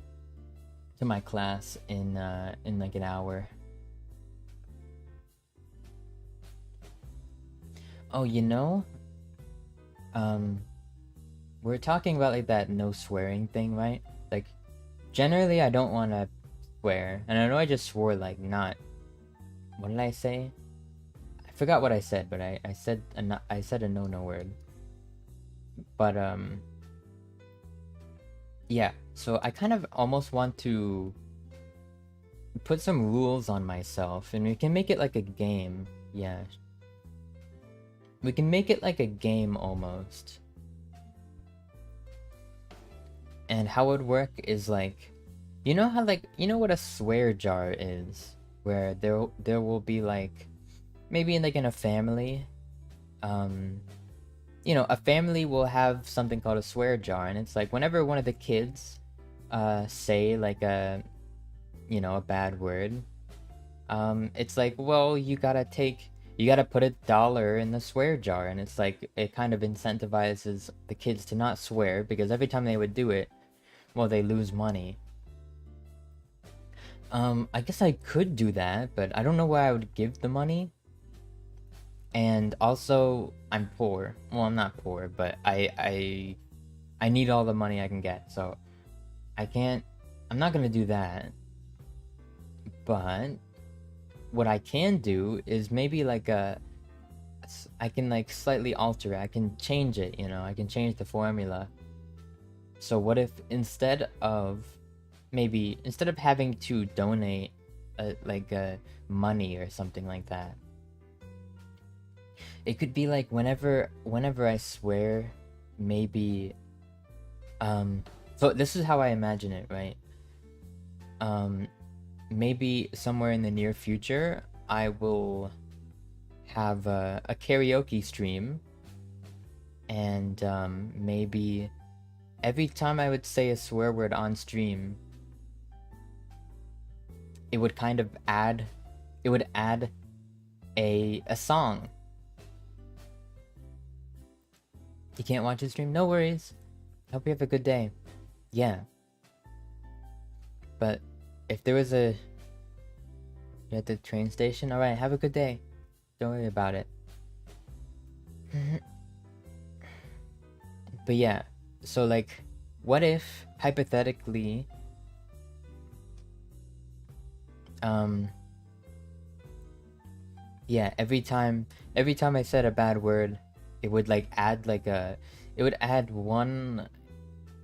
A: my class in like an hour. Oh, you know, we're talking about like that no swearing thing, right? Like, generally, I don't want to swear, and I know I just swore like not. What did I say? I forgot what I said, but I said I said a no word. But yeah. So I kind of almost want to put some rules on myself, and we can make it like a game. Yeah. We can make it like a game almost. And how it would work is like, you know how like, you know what a swear jar is, where there will be like, maybe like in a family, you know, a family will have something called a swear jar, and it's like whenever one of the kids say like a, you know, a bad word, it's like, well, you gotta put $1 in the swear jar, and it's like it kind of incentivizes the kids to not swear, because every time they would do it, well, they lose money. I guess I could do that, but I don't know where I would give the money. And also, I'm poor. Well, I'm not poor, but I need all the money I can get, so I'm not gonna do that. But what I can do is maybe like I can like slightly alter it. I can change it, you know, I can change the formula. So what if instead of having to donate like money or something like that, it could be like whenever I swear, maybe so this is how I imagine it, right? Maybe somewhere in the near future I will have a karaoke stream, and maybe every time I would say a swear word on stream, it would kind of add a song. You can't watch the stream? No worries. Hope you have a good day. Yeah. But if there was you're at the train station? Alright, have a good day. Don't worry about it. But yeah, so like, what if, hypothetically, yeah, every time I said a bad word, it would like add like it would add one,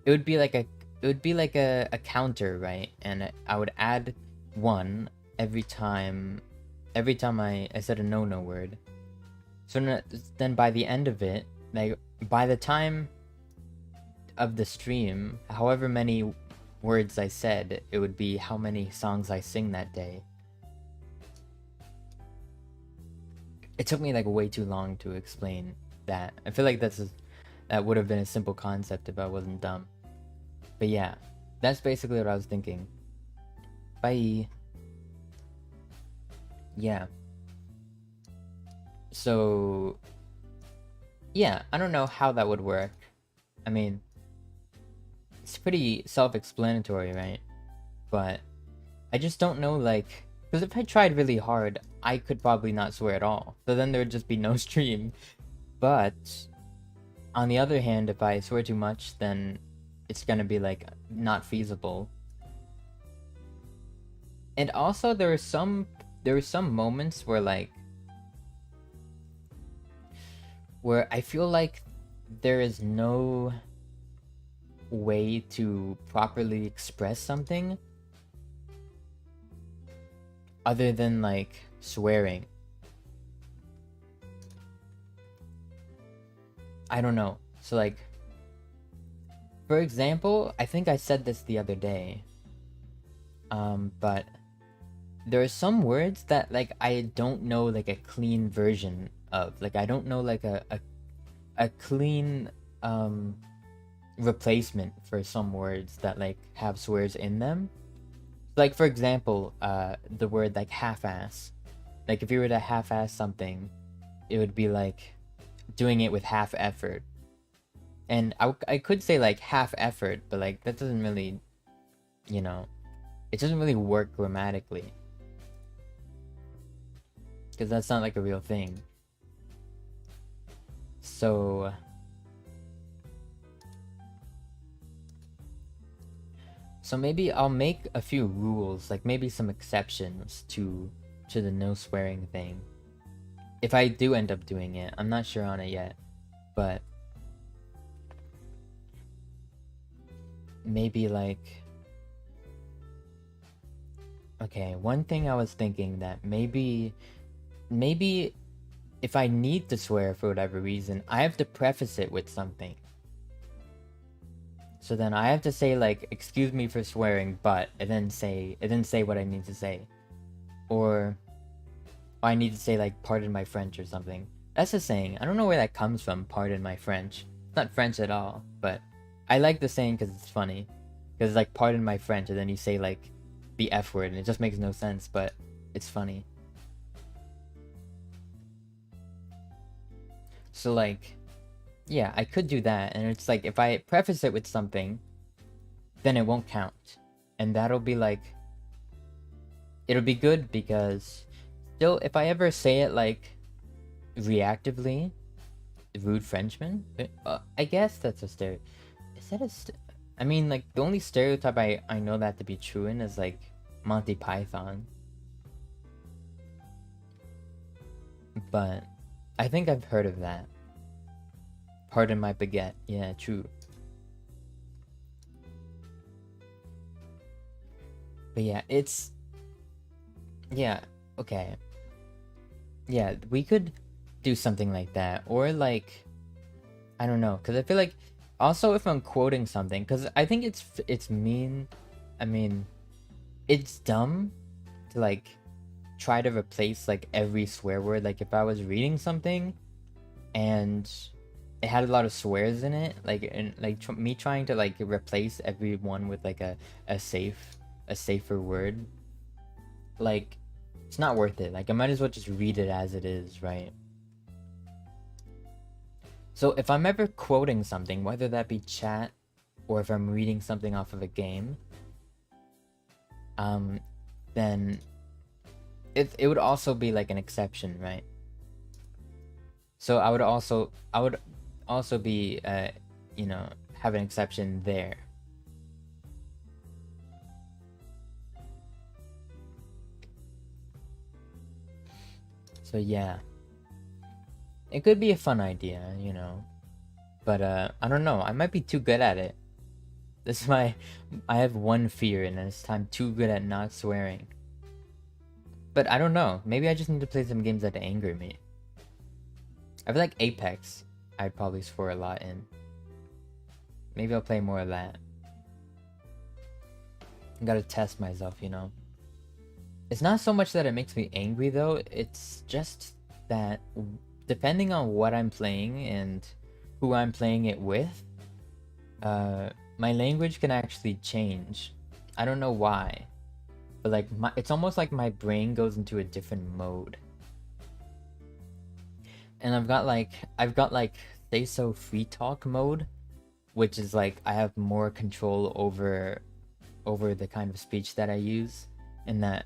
A: it would be like a counter, right? And I would add 1 every time I said a no word. So then by the end of it, like by the time of the stream, however many words I said, it would be how many songs I sing that day. It took me like way too long to explain that. I feel like that would have been a simple concept if I wasn't dumb. But yeah, that's basically what I was thinking. Bye. Yeah. So yeah, I don't know how that would work. I mean, it's pretty self-explanatory, right? But I just don't know, like, because if I tried really hard, I could probably not swear at all. So then there would just be no stream. But on the other hand, if I swear too much, then it's gonna be like not feasible. And also there were some moments where like where I feel like there is no way to properly express something other than like swearing. I don't know. So like, for example, I think I said this the other day. But there are some words that like I don't know like a clean version of. Like I don't know like a clean replacement for some words that like have swears in them. Like for example, the word like half-ass. Like if you were to half-ass something, it would be like doing it with half effort. And I could say like half effort, but like that doesn't really, you know, it doesn't really work grammatically. Because that's not like a real thing. So maybe I'll make a few rules, like maybe some exceptions to the no swearing thing. If I do end up doing it, I'm not sure on it yet, but maybe like, okay, one thing I was thinking that maybe if I need to swear for whatever reason, I have to preface it with something. So then I have to say like, excuse me for swearing, but, and then say what I need to say. Or I need to say like, pardon my French or something. That's a saying. I don't know where that comes from, pardon my French. It's not French at all, but I like the saying because it's funny. Because it's like, pardon my French, and then you say like, the F word, and it just makes no sense, but it's funny. So like, yeah, I could do that, and it's like, if I preface it with something, then it won't count. And that'll be like, it'll be good because still, if I ever say it like reactively, rude Frenchman, I guess that's a stereotype. Is that I mean, like, the only stereotype I know that to be true in is like Monty Python. But I think I've heard of that. Pardon my baguette. Yeah, true. But yeah, it's... Yeah, okay. Yeah, we could do something like that. Or like... I don't know, because I feel like... Also, if I'm quoting something, because I think it's mean... I mean... It's dumb to like... try to replace like every swear word. Like if I was reading something... and... it had a lot of swears in it, like, and like me trying to like replace every one with like a safer word, like, it's not worth it. Like I might as well just read it as it is, right? So if I'm ever quoting something, whether that be chat or if I'm reading something off of a game, then it would also be like an exception, right? So I would also be, you know, have an exception there. So yeah. It could be a fun idea, you know. But, I don't know. I might be too good at it. This is I have one fear, and it's I'm too good at not swearing. But I don't know. Maybe I just need to play some games that anger me. I feel like Apex, I'd probably swear a lot in. Maybe I'll play more of that. I gotta test myself, you know. It's not so much that it makes me angry, though. It's just that depending on what I'm playing and who I'm playing it with, my language can actually change. I don't know why. But like, it's almost like my brain goes into a different mode. And I've got like say so free talk mode, which is like I have more control over the kind of speech that I use, and that,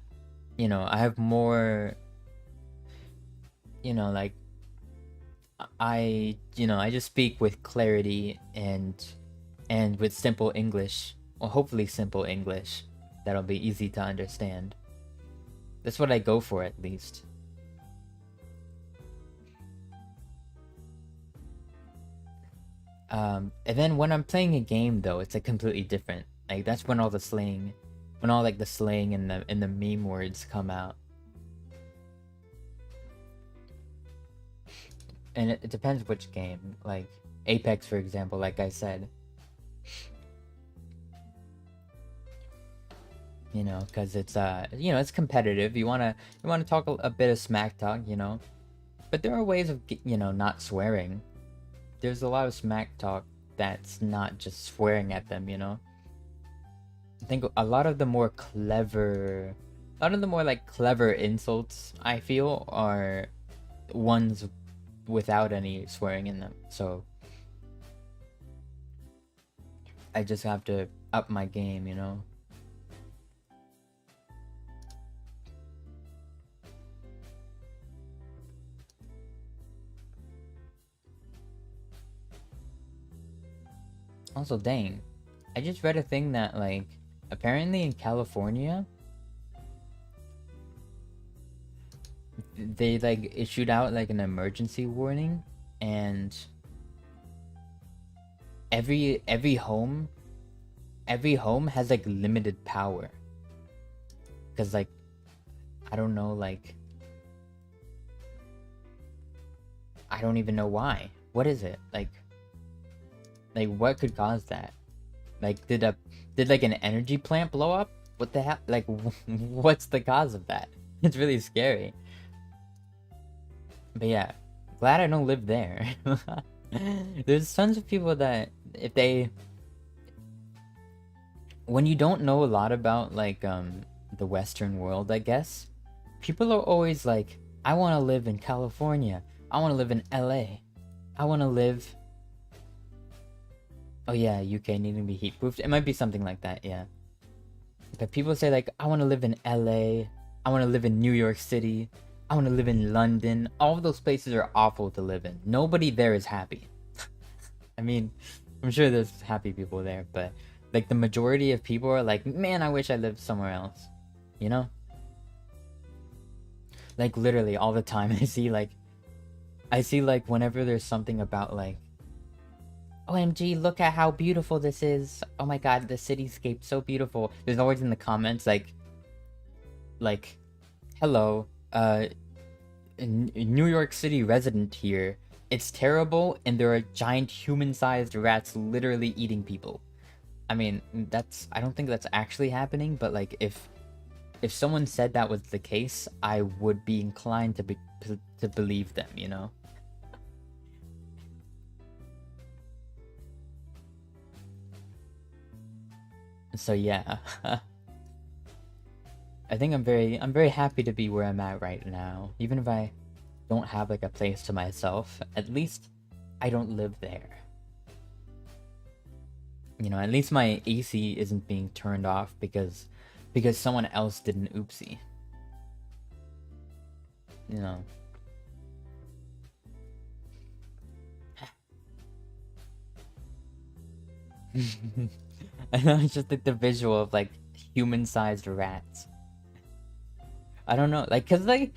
A: you know, I have more, you know, like I just speak with clarity and with simple English, or hopefully simple English that'll be easy to understand. That's what I go for, at least. And then when I'm playing a game, though, it's like completely different. Like that's when all the slang, like the slang and the meme words come out. And it depends which game. Like Apex, for example, like I said. You know, because it's you know, it's competitive. You wanna talk a bit of smack talk, you know. But there are ways of you know, not swearing. There's a lot of smack talk that's not just swearing at them, you know. I think a lot of the more clever, a lot of the more like clever insults I feel are ones without any swearing in them. So I just have to up my game, you know. Also, dang, I just read a thing that like apparently in California they like issued out like an emergency warning, and every home has like limited power, because like I don't know, like I don't even know why. What is it like what could cause that? Like did like an energy plant blow up? What the hell? Like what's the cause of that? It's really scary. But yeah, glad I don't live there. There's tons of people that if they, when you don't know a lot about like the Western world, I guess, people are always like, I want to live in California. I want to live in LA. I want to live. Oh yeah, UK needing to be heat proofed. It might be something like that, yeah. But people say like, I want to live in LA. I want to live in New York City. I want to live in London. All of those places are awful to live in. Nobody there is happy. I mean, I'm sure there's happy people there, but like the majority of people are like, man, I wish I lived somewhere else. You know? Like literally all the time I see like whenever there's something about like, OMG, look at how beautiful this is. Oh my god, the cityscape's so beautiful. There's always in the comments like hello, New York City resident here. It's terrible, and there are giant human-sized rats literally eating people. I mean, I don't think that's actually happening, but like if someone said that was the case, I would be inclined to believe them, you know? So yeah. I think I'm very happy to be where I'm at right now. Even if I don't have like a place to myself, at least I don't live there. You know, at least my AC isn't being turned off because someone else did an oopsie. You know. I know, it's just like the visual of like human-sized rats. I don't know, like, cause like,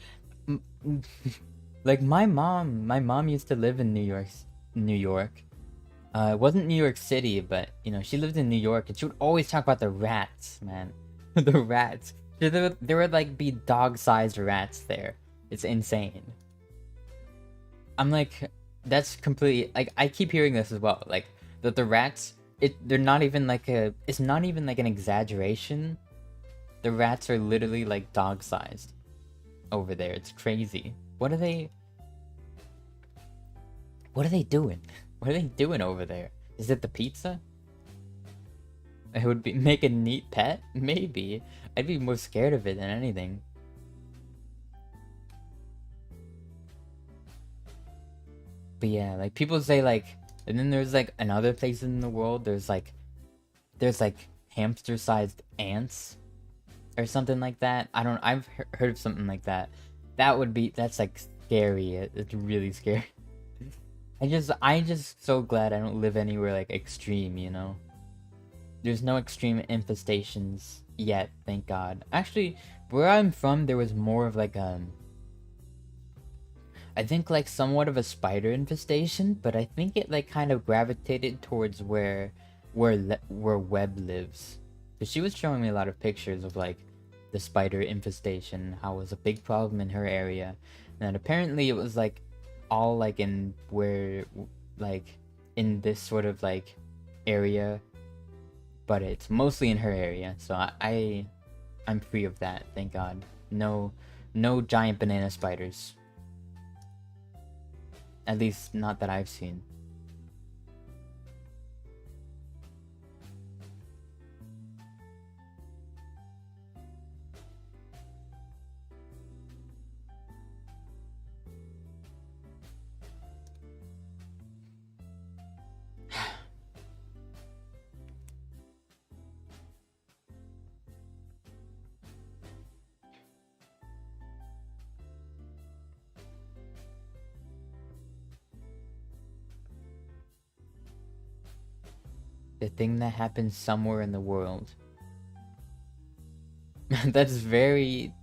A: like my mom used to live in New York, New York. It wasn't New York City, but you know, she lived in New York, and she would always talk about the rats, man. The rats. There would like be dog-sized rats there. It's insane. I'm like, that's completely like I keep hearing this as well. Like that the rats, they're not even like it's not even like an exaggeration. The rats are literally like dog-sized over there. It's crazy. What are they doing? What are they doing over there? Is it the pizza? It would be make a neat pet? Maybe. I'd be more scared of it than anything. But yeah, like people say like, and then there's like another place in the world, there's like hamster-sized ants or something like that. I've heard of something like that. That's like scary. It's really scary. I just so glad I don't live anywhere like extreme, you know? There's no extreme infestations yet, thank God. Actually, where I'm from, there was more of like I think like somewhat of a spider infestation, but I think it like kind of gravitated towards where Webb lives. Cause she was showing me a lot of pictures of like the spider infestation, how it was a big problem in her area, and apparently it was like all like in where like in this sort of like area, but it's mostly in her area, so I'm free of that, thank God. No giant banana spiders. At least not that I've seen. The thing that happens somewhere in the world. That's very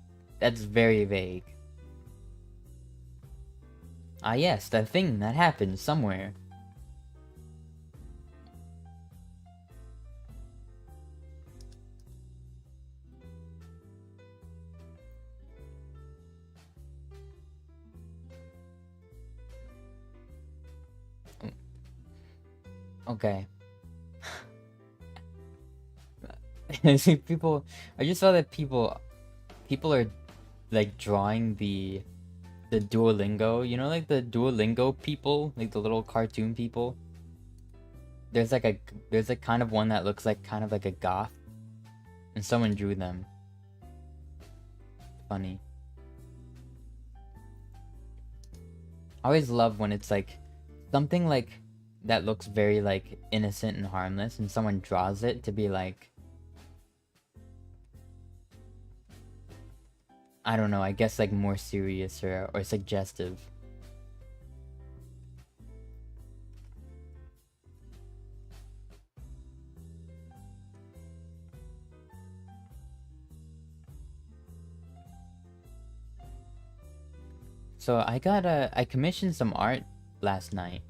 A: vague. Ah yes, the thing that happens somewhere. Okay. See, people, I just saw that people are like drawing the Duolingo, you know, like the Duolingo people, like the little cartoon people. There's like kind of one that looks like kind of like a goth, and someone drew them. Funny. I always love when it's like something like that looks very like innocent and harmless, and someone draws it to be like, I don't know, I guess like more serious or suggestive. So I commissioned some art last night.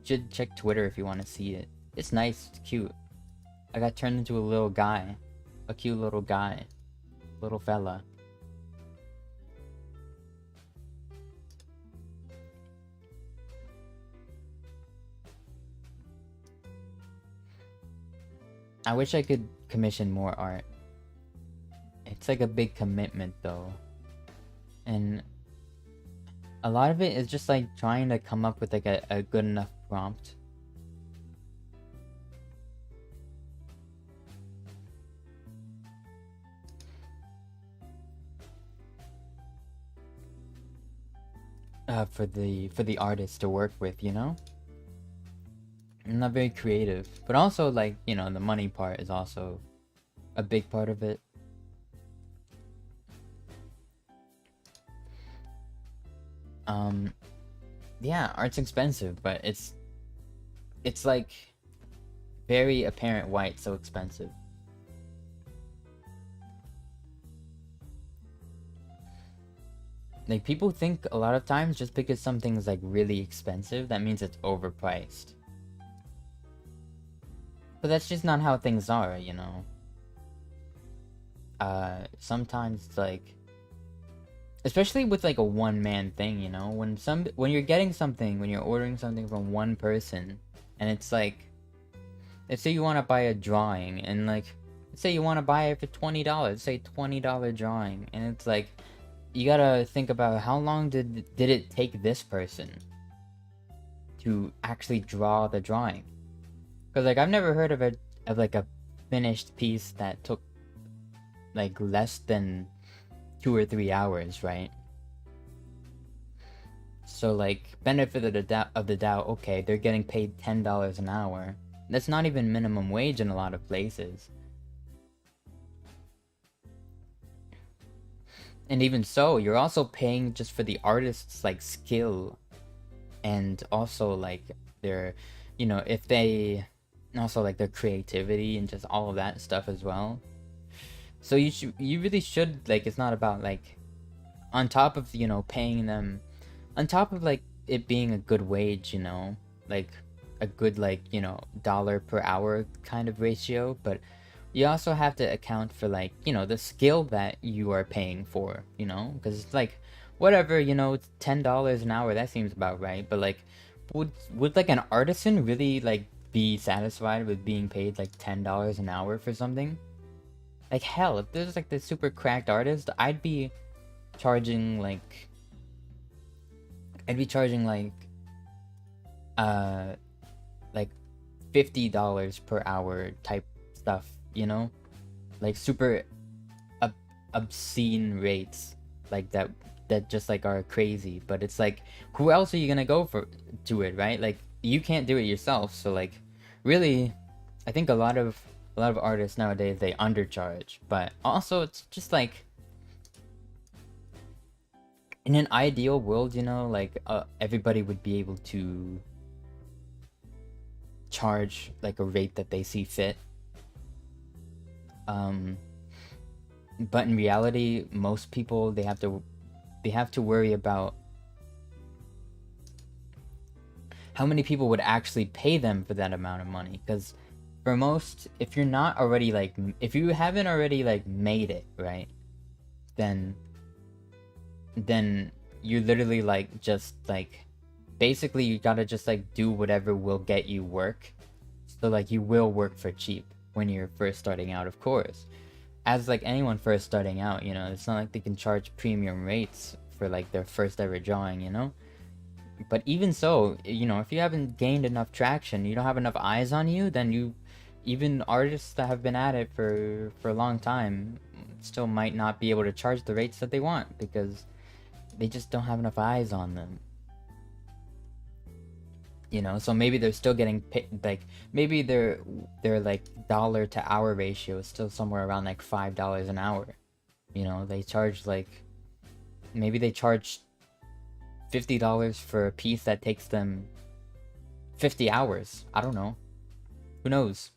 A: Should check Twitter if you want to see it. It's nice, it's cute. I got turned into a little guy. A cute little guy. Little fella. I wish I could commission more art. It's like a big commitment though. And a lot of it is just like trying to come up with like a good enough prompt. For the artist to work with, you know? I'm not very creative. But also like, you know, the money part is also a big part of it. Yeah, art's expensive, but it's like very apparent why it's so expensive. Like, people think a lot of times just because something's like really expensive, that means it's overpriced. But that's just not how things are, you know? Sometimes it's like, especially with like a one-man thing, you know? When you're getting something, when you're ordering something from one person, and it's like, let's say you want to buy a drawing, and like, let's say you want to buy it for $20, say $20 drawing, and it's like, you gotta think about how long did it take this person to actually draw the drawing? Because like, I've never heard of like a finished piece that took like less than 2 or 3 hours, right? So like, benefit of the doubt, okay, they're getting paid $10 an hour. That's not even minimum wage in a lot of places. And even so, you're also paying just for the artist's like skill, and also like their, you know, if they also like their creativity and just all of that stuff as well. So you really should, like, it's not about like, on top of, you know, paying them, on top of like it being a good wage, you know, like a good, like, you know, dollar per hour kind of ratio, but you also have to account for, like, you know, the skill that you are paying for, you know, because it's like, whatever, you know, it's $10 an hour, that seems about right, but like, would like an artisan really like be satisfied with being paid like $10 an hour for something? Like hell, if there's like this super cracked artist, charging like I'd be charging uh like $50 per hour type stuff, you know? Like super obscene rates like that just like are crazy. But it's like, who else are you gonna go for to it, right? Like you can't do it yourself, so like really I think a lot of artists nowadays, they undercharge. But also it's just like, in an ideal world, you know, like everybody would be able to charge like a rate that they see fit. But in reality, most people, they have to worry about how many people would actually pay them for that amount of money. Because for most, if you haven't already like made it, right, then you literally like just like basically you gotta just like do whatever will get you work. So like you will work for cheap when you're first starting out, of course. As like anyone first starting out, you know, it's not like they can charge premium rates for like their first ever drawing, you know. But even so, you know, if you haven't gained enough traction, you don't have enough eyes on you, then even artists that have been at it for a long time still might not be able to charge the rates that they want, because they just don't have enough eyes on them. You know, so maybe they're still getting paid, like maybe their like dollar to hour ratio is still somewhere around like $5 an hour. You know, they charge like, maybe they charge $50 for a piece that takes them 50 hours. I don't know. Who knows?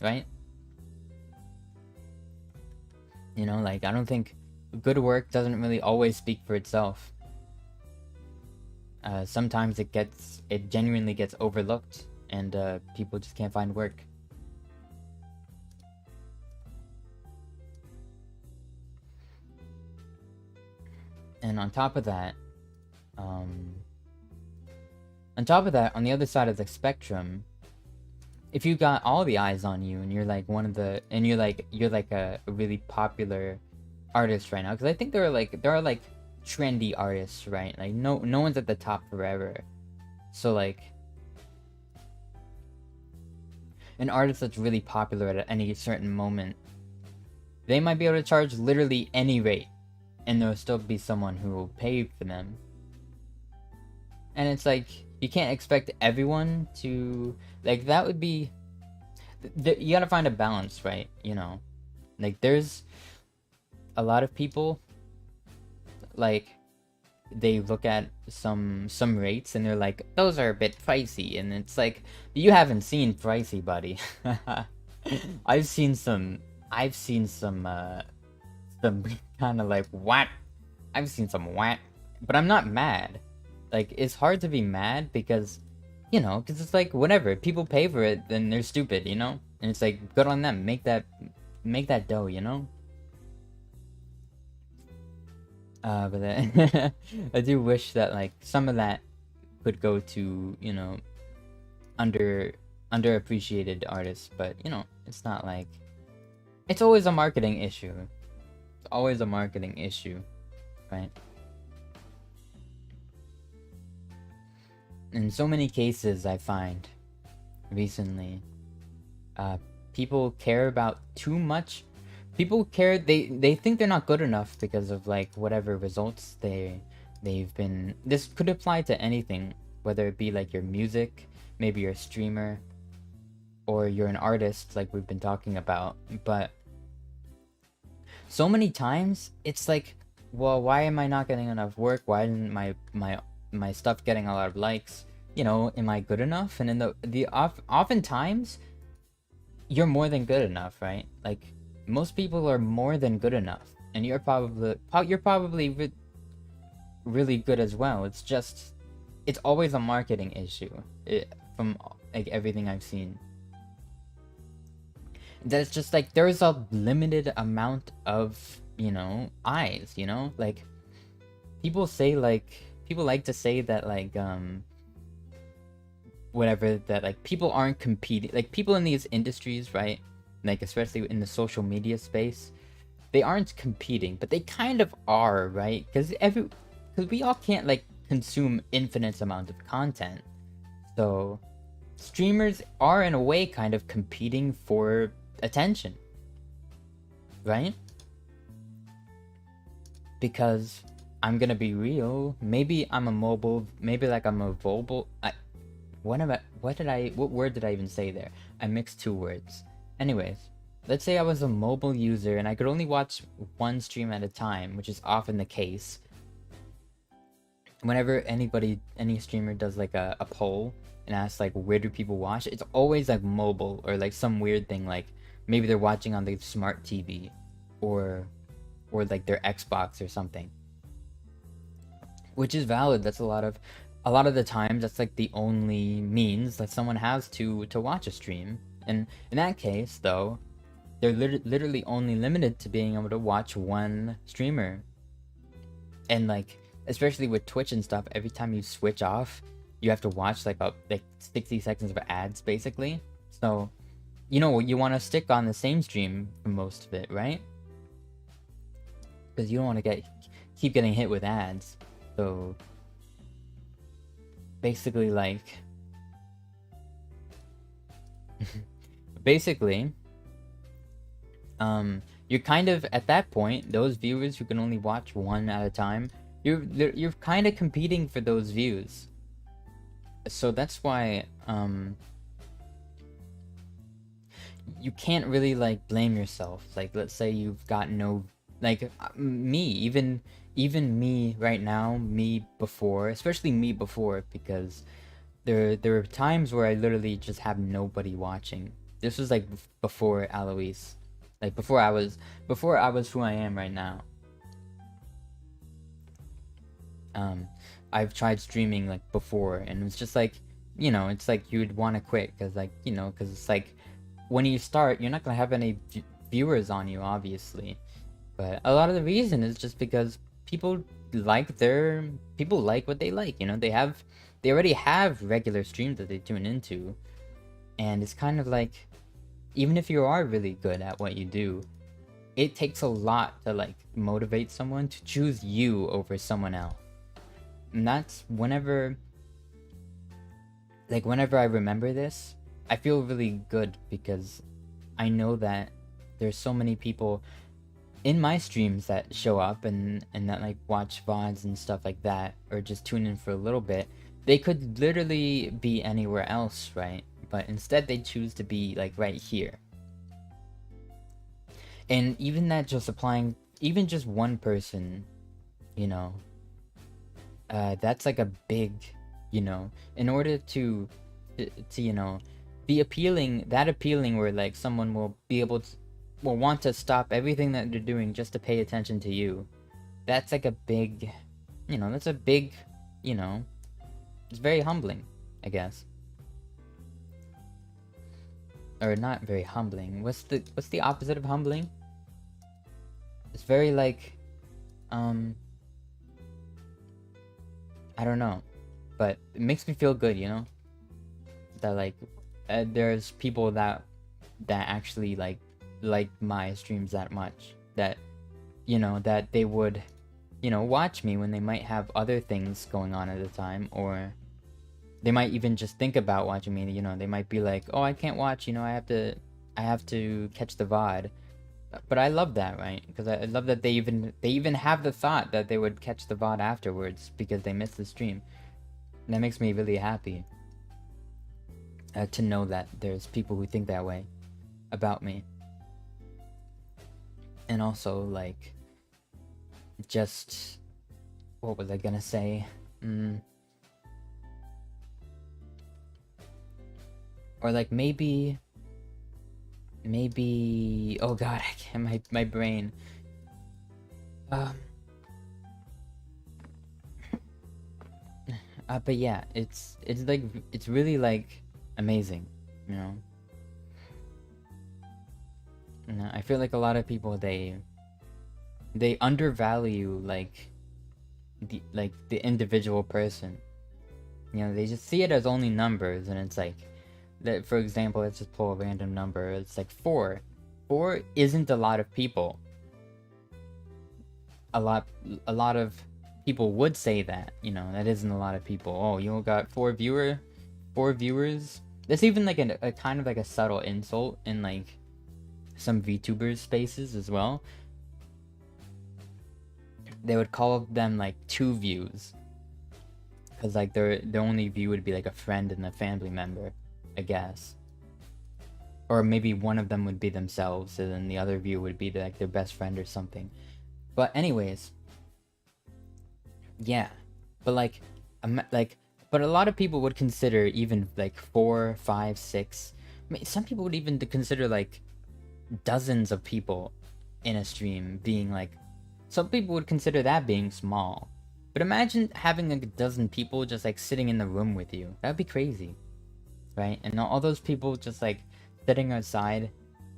A: Right? You know, like I don't think good work doesn't really always speak for itself. Sometimes it genuinely gets overlooked, and people just can't find work. And on top of that, on the other side of the spectrum, if you got all the eyes on you and you're like you're like a really popular artist right now, because I think there are like trendy artists, right? Like no one's at the top forever. So like an artist that's really popular at any certain moment, they might be able to charge literally any rate, and there'll still be someone who will pay for them. And it's like, you can't expect everyone to like, that would be you gotta find a balance, right? You know, like there's a lot of people, like they look at some rates and they're like, those are a bit pricey, and it's like, you haven't seen pricey, buddy. I've seen some kind of like what? I've seen some what? But I'm not mad. Like, it's hard to be mad because, you know, because it's like, whatever, people pay for it, then they're stupid, you know? And it's like, good on them, make that dough, you know? But I do wish that like some of that could go to, you know, underappreciated artists. But you know, it's not like, it's always a marketing issue. It's always a marketing issue, right? In so many cases, I find recently, people care about too much. People care, they think they're not good enough because of like whatever results they've been. This could apply to anything, whether it be like your music, maybe you're a streamer, or you're an artist like we've been talking about. But so many times it's like, well, why am I not getting enough work? Why isn't my stuff getting a lot of likes? You know, am I good enough? And in oftentimes you're more than good enough, right? Like, most people are more than good enough, and you're probably really good as well. It's just, it's always a marketing issue, from like everything I've seen. That's just like, there's a limited amount of, you know, eyes, you know? Like, people like to say that like whatever, that like people aren't competing, like people in these industries, right? Like especially in the social media space, they aren't competing, but they kind of are, right? Because we all can't like consume infinite amount of content. So streamers are in a way kind of competing for attention, right? Because I'm gonna be real, maybe I'm a mobile, maybe like I'm a mobile. What word did I even say there? I mixed two words. Anyways, let's say I was a mobile user and I could only watch one stream at a time, which is often the case. Whenever any streamer does like a poll and asks like where do people watch, it's always like mobile or like some weird thing, like maybe they're watching on the smart TV or like their Xbox or something. Which is valid. That's a lot of the times that's like the only means that someone has to watch a stream. And in that case though, they're literally only limited to being able to watch one streamer. And like especially with Twitch and stuff, every time you switch off, you have to watch like 60 seconds of ads basically. So you want to stick on the same stream for most of it, right? Because you don't want to keep getting hit with ads. So basically like you're kind of at that point, those viewers who can only watch one at a time, you're kind of competing for those views. So that's why you can't really like blame yourself. Like let's say you've got no, like me, even me right now, me before, especially me before, because there were times where I literally just have nobody watching. This was like before Alois, like before I was who I am right now. I've tried streaming like before, and it's just like, it's like you'd want to quit because like, because it's like when you start, you're not gonna have any viewers on you, obviously. But a lot of the reason is just because people like what they like. They already have regular streams that they tune into, and it's kind of like, even if you are really good at what you do, it takes a lot to like motivate someone to choose you over someone else. And that's whenever I remember this, I feel really good because I know that there's so many people in my streams that show up and that like watch VODs and stuff like that, or just tune in for a little bit. They could literally be anywhere else, right? But instead they choose to be like right here. And even that, just applying, even just one person, that's like a big, in order to be appealing, where like someone will be able to, will want to stop everything that they're doing just to pay attention to you. That's like a big, that's a big, it's very humbling, I guess. Or not very humbling. What's the opposite of humbling? It's very like, I don't know, but it makes me feel good, that like there's people that actually like my streams that much, that that they would watch me when they might have other things going on at the time, or they might even just think about watching me. They might be like, oh, I can't watch, I have to catch the VOD. But I love that, right? Because I love that they even have the thought that they would catch the VOD afterwards because they missed the stream. And that makes me really happy to know that there's people who think that way about me. And also, like, just, what was I gonna say? Or like maybe, oh god, I can't, my brain. But yeah, it's like, it's really like amazing, And I feel like a lot of people, they undervalue like the individual person. You know, they just see it as only numbers, and it's like that. For example, let's just pull a random number. It's like 4. 4 isn't a lot of people. A lot of people would say that, you know, that isn't a lot of people. Oh, you got 4 viewers. That's even like a kind of like a subtle insult in like some VTubers spaces as well. They would call them like 2 views, because like their only view would be like a friend and a family member, I guess. Or maybe one of them would be themselves, and then the other view would be like their best friend or something. But anyways, yeah. But like, but a lot of people would consider even like 4, 5, 6. I mean, some people would even consider like dozens of people in a stream being like. Some people would consider that being small. But imagine having like a dozen people just like sitting in the room with you. That'd be crazy, right? And all those people just like setting aside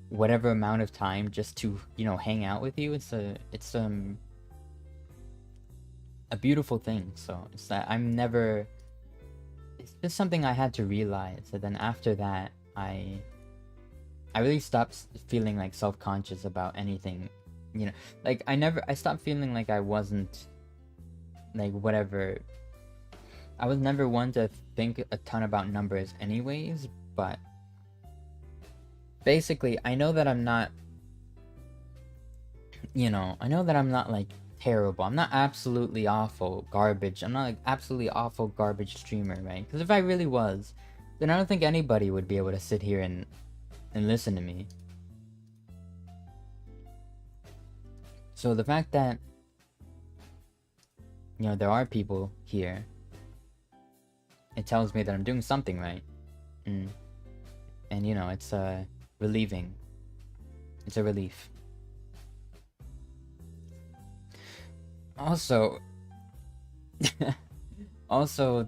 A: whatever amount of time just to, you know, hang out with you. It's a beautiful thing. So it's that it's just something I had to realize. And then after that, I really stopped feeling like self-conscious about anything, you know. Like I stopped feeling like I wasn't like whatever. I was never one to think a ton about numbers anyways, but basically I know that I'm not, you know, I know that I'm not like terrible. I'm not absolutely awful garbage. I'm not like absolutely awful garbage streamer, right? Because if I really was, then I don't think anybody would be able to sit here and listen to me. So the fact that, you know, there are people here, it tells me that I'm doing something right. And you know, it's relieving. It's a relief. Also, also,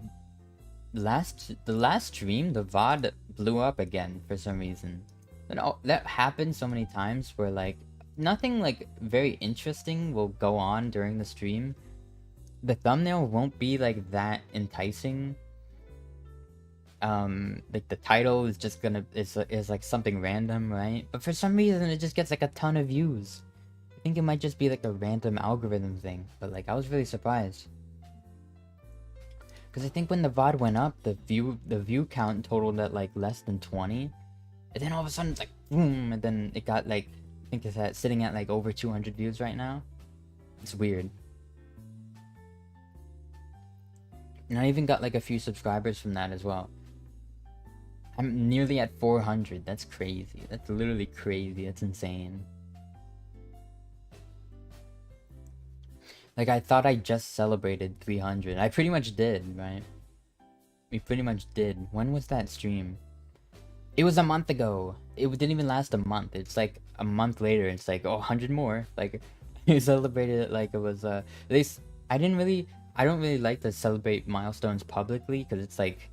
A: the last stream, the VOD blew up again for some reason. And that happens so many times where like nothing like very interesting will go on during the stream. The thumbnail won't be like that enticing. Like the title is just gonna is like something random, right? But for some reason it just gets like a ton of views. I think it might just be like a random algorithm thing, but like I was really surprised. Because I think when the VOD went up, the view count totaled at like less than 20. And then all of a sudden it's like boom, and then it got like, I think it's sitting at like over 200 views right now. It's weird. And I even got like a few subscribers from that as well. I'm nearly at 400. That's crazy. That's literally crazy. That's insane. Like, I thought I just celebrated 300. I pretty much did, right? We pretty much did. When was that stream? It was a month ago. It didn't even last a month. It's like a month later. It's like, oh, 100 more. Like, we celebrated it like it was, at least, I don't really like to celebrate milestones publicly, because it's like,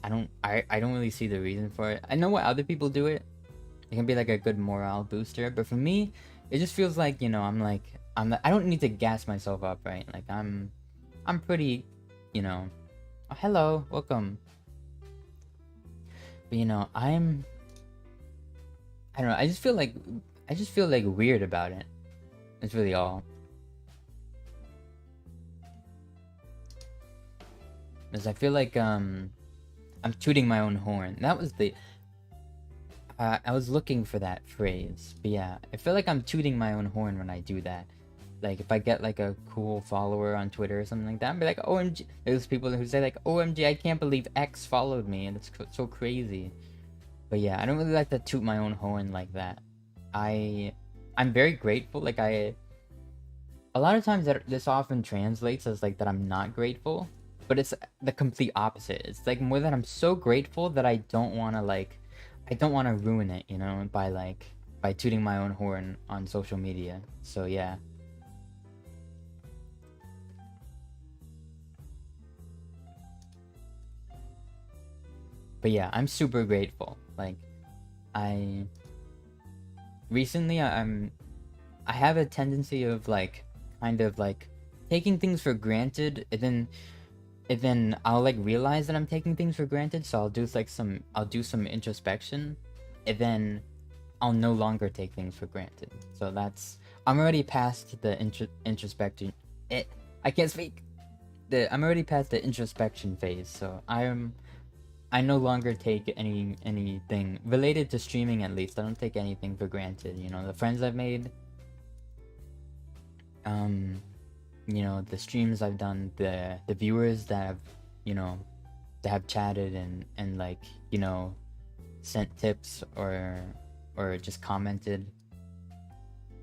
A: I don't really see the reason for it. I know why other people do it. It can be like a good morale booster, but for me, it just feels like, you know, I don't need to gas myself up, right? Like I'm pretty, you know. Oh, hello, welcome. But you know, I don't know. I just feel like weird about it. That's really all. Because I feel like I'm tooting my own horn. That was the. I was looking for that phrase, but yeah, I feel like I'm tooting my own horn when I do that. Like, if I get like a cool follower on Twitter or something like that, I'd be like, OMG. There's people who say like, OMG, I can't believe X followed me, and it's so crazy. But yeah, I don't really like to toot my own horn like that. I'm very grateful. Like, a lot of times this often translates as like that I'm not grateful, but it's the complete opposite. It's like more that I'm so grateful that I don't want to ruin it, you know, by tooting my own horn on social media. So yeah. But yeah, I'm super grateful. Like, recently I have a tendency of like kind of like taking things for granted, and then and then I'll like realize that I'm taking things for granted, so I'll do some introspection, and then I'll no longer take things for granted. So I'm already past the introspection. I can't speak. I'm already past the introspection phase, so I no longer take anything related to streaming. At least I don't take anything for granted. You know, the friends I've made, you know, the streams I've done, the viewers that have, you know, that have chatted and like, you know, sent tips or just commented,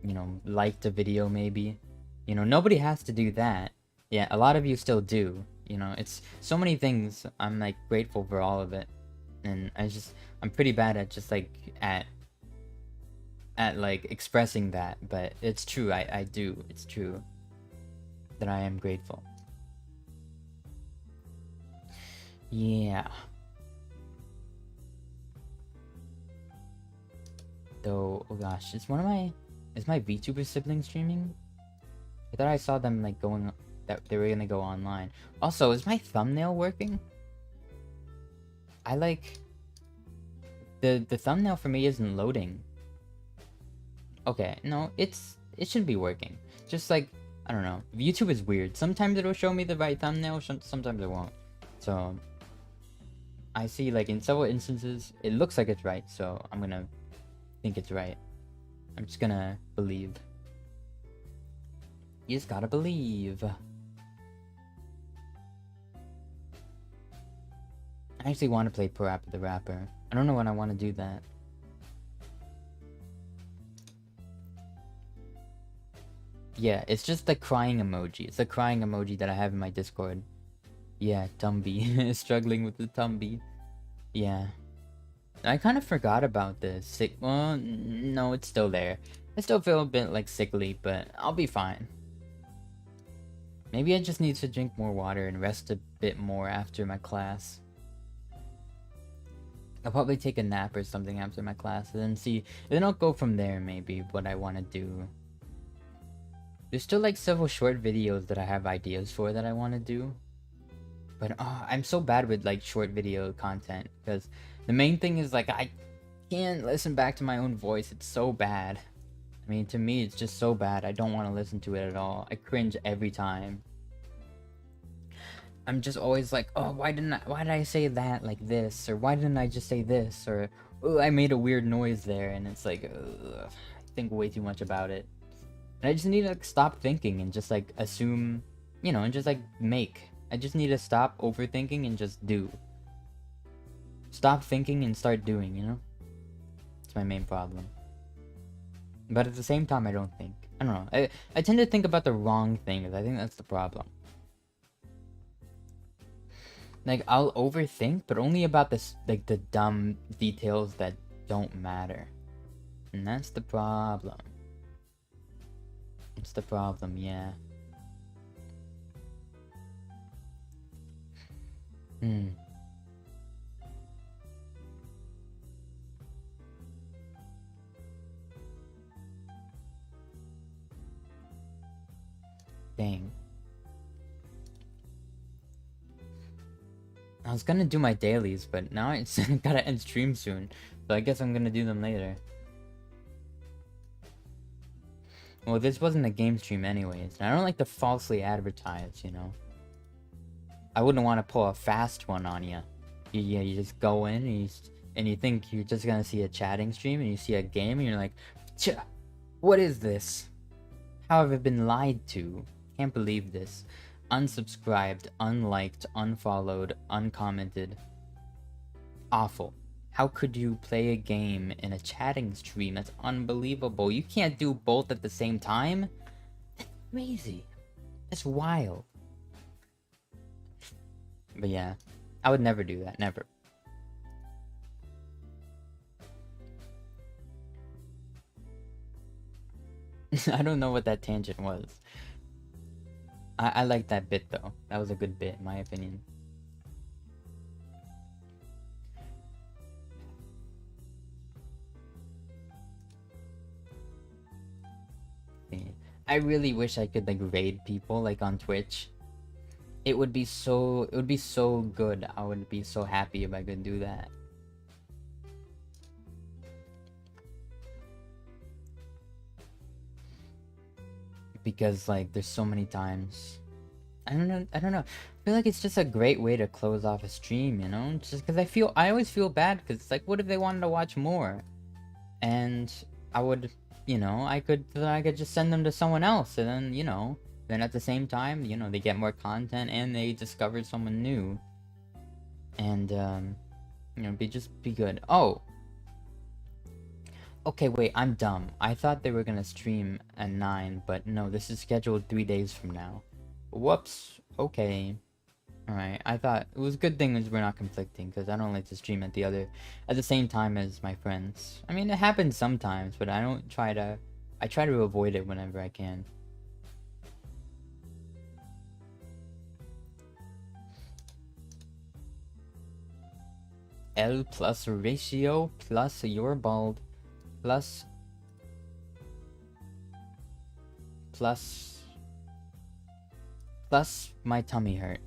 A: you know, liked a video maybe. You know, nobody has to do that. Yeah, a lot of you still do. You know, it's so many things. I'm like grateful for all of it. And I'm pretty bad at just like at like expressing that, but it's true. I do. It's true that I am grateful. Yeah. Though, oh gosh, is my VTuber sibling streaming? I thought I saw them like that they were gonna go online. Also, is my thumbnail working? I like the thumbnail for me isn't loading. Okay, no, it should be working. Just like, I don't know. YouTube is weird. Sometimes it'll show me the right thumbnail, sometimes it won't. So I see like in several instances it looks like it's right, so I'm gonna think it's right. I'm just gonna believe. You just gotta believe. I actually want to play Parappa the Rapper. I don't know when I want to do that. Yeah, it's just the crying emoji. It's the crying emoji that I have in my Discord. Yeah, Tumby. Struggling with the Tumby. Yeah. I kind of forgot about this. Well, no, it's still there. I still feel a bit like sickly, but I'll be fine. Maybe I just need to drink more water and rest a bit more after my class. I'll probably take a nap or something after my class and then I'll go from there maybe what I want to do. There's still like several short videos that I have ideas for that I want to do. But I'm so bad with like short video content because the main thing is like I can't listen back to my own voice. It's so bad. I mean, to me, it's just so bad. I don't want to listen to it at all. I cringe every time. I'm just always like, oh, why did I say that like this? Or why didn't I just say this? Or, oh, I made a weird noise there. And it's like, ugh, I think way too much about it. And I just need to like, stop thinking and just like assume, you know, and just like make. I just need to stop overthinking and just do. Stop thinking and start doing, you know? It's my main problem. But at the same time, I don't think. I don't know. I tend to think about the wrong things. I think that's the problem. Like, I'll overthink, but only about this, like, the dumb details that don't matter. And that's the problem. It's the problem, yeah. Dang. I was gonna do my dailies, but now it's gotta end stream soon. So I guess I'm gonna do them later. Well, this wasn't a game stream anyways. And I don't like to falsely advertise, you know? I wouldn't want to pull a fast one on you. You just go in and you think you're just gonna see a chatting stream and you see a game and you're like, what is this? How have I been lied to? Can't believe this. Unsubscribed, unliked, unfollowed, uncommented. Awful. How could you play a game in a chatting stream? That's unbelievable. You can't do both at the same time? That's crazy. That's wild. But yeah, I would never do that. Never. I don't know what that tangent was. I like that bit though. That was a good bit in my opinion. I really wish I could like raid people like on Twitch. It would be so good. I would be so happy if I could do that. Because like there's so many times. I don't know. I feel like it's just a great way to close off a stream, you know? Just because I always feel bad because it's like, what if they wanted to watch more? And I would, I could just send them to someone else, and then, then at the same time, they get more content and they discover someone new. And, be good. Oh! Okay, wait, I'm dumb. I thought they were gonna stream at 9, but no, this is scheduled 3 days from now. Whoops. Okay. Alright, I thought it was a good thing we're not conflicting, because I don't like to stream at the same time as my friends. I mean, it happens sometimes, but I try to avoid it whenever I can. L plus ratio plus you're bald plus my tummy hurt.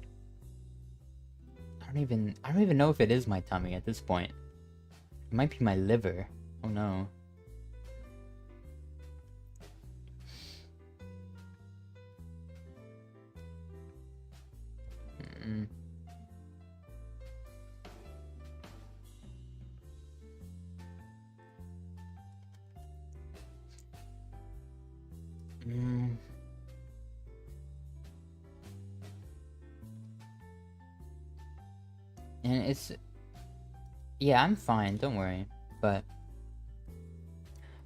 A: I don't even know if it is my tummy at this point. It might be my liver. Oh no. And yeah, I'm fine, don't worry. But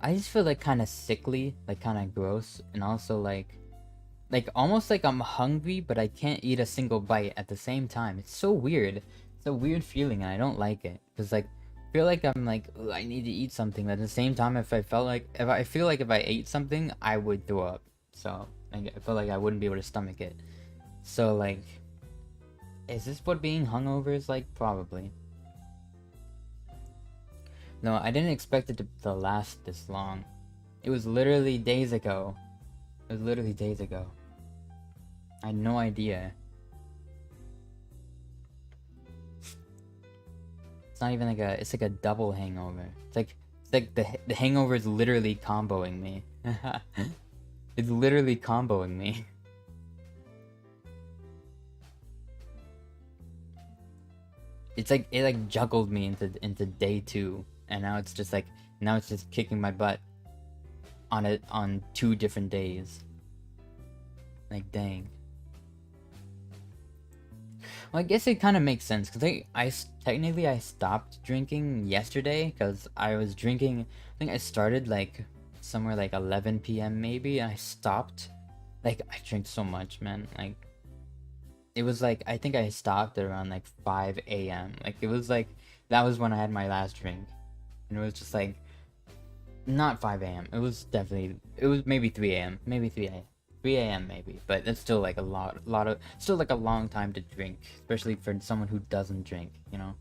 A: I just feel like kind of sickly, like kind of gross, and also like almost like I'm hungry, but I can't eat a single bite at the same time. It's so weird. It's a weird feeling, and I don't like it. Cause like, I feel like I'm like, I need to eat something. But at the same time, if I feel like if I ate something, I would throw up. So I feel like I wouldn't be able to stomach it. So like, is this what being hungover is like? Probably. No, I didn't expect it to last this long. It was literally days ago. It was literally days ago. I had no idea. It's not even like it's like a double hangover. It's like the hangover is literally comboing me. It's literally comboing me. It's like it juggled me into day 2, and now it's just kicking my butt on 2 different days. Like, dang. Well, I guess it kind of makes sense, because technically I stopped drinking yesterday, because I was drinking, I think I started like somewhere like 11 p.m. maybe, and I stopped. Like, I drink so much, man. Like, it was like, I think I stopped at around like 5 a.m. Like, it was like, that was when I had my last drink. And it was just like, not 5 a.m. It was maybe 3 a.m. Maybe 3 a.m. 3 a.m. maybe, but it's still like still like a long time to drink, especially for someone who doesn't drink, you know?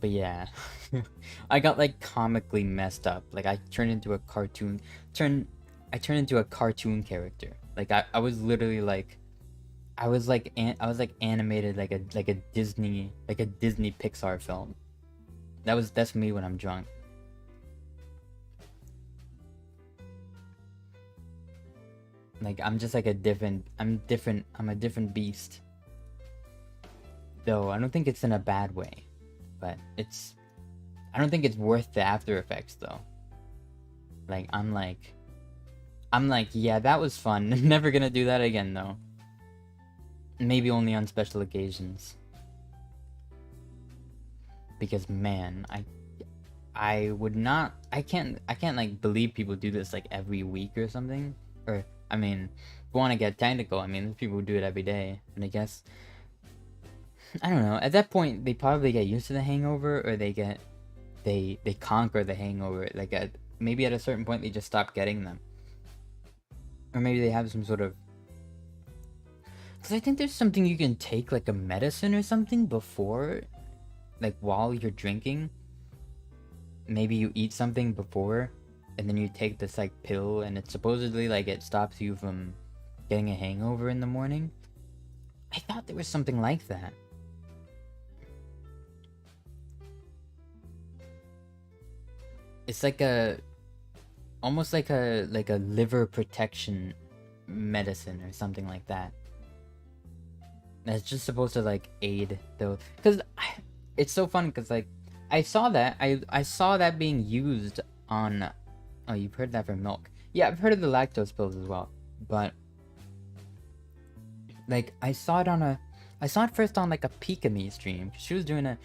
A: But yeah, I got like comically messed up. Like I turned into a cartoon character. Like I was literally like, I was like animated like a Disney Pixar film. That's me when I'm drunk. Like, I'm just like I'm a different beast. Though, I don't think it's in a bad way. But I don't think it's worth the after effects, though. Like, I'm like, yeah, that was fun. Never gonna do that again, though. Maybe only on special occasions. Because, man, I can't like believe people do this like every week or something. Or, I mean, if you want to get technical, I mean, there's people who do it every day. And I guess, I don't know, at that point, they probably get used to the hangover, or they conquer the hangover. Like, maybe at a certain point, they just stop getting them. Or maybe they have some sort of... Because I think there's something you can take, like a medicine or something before, like while you're drinking. Maybe you eat something before, and then you take this like pill, and it supposedly like it stops you from getting a hangover in the morning. I thought there was something like that. It's like almost like a liver protection medicine or something like that. That's just supposed to like aid those. Cause it's so fun. Cause like I saw that I saw that being used on. Oh, you've heard that for milk. Yeah, I've heard of the lactose pills as well. But like I saw it first on like a Pika-Me stream. She was doing a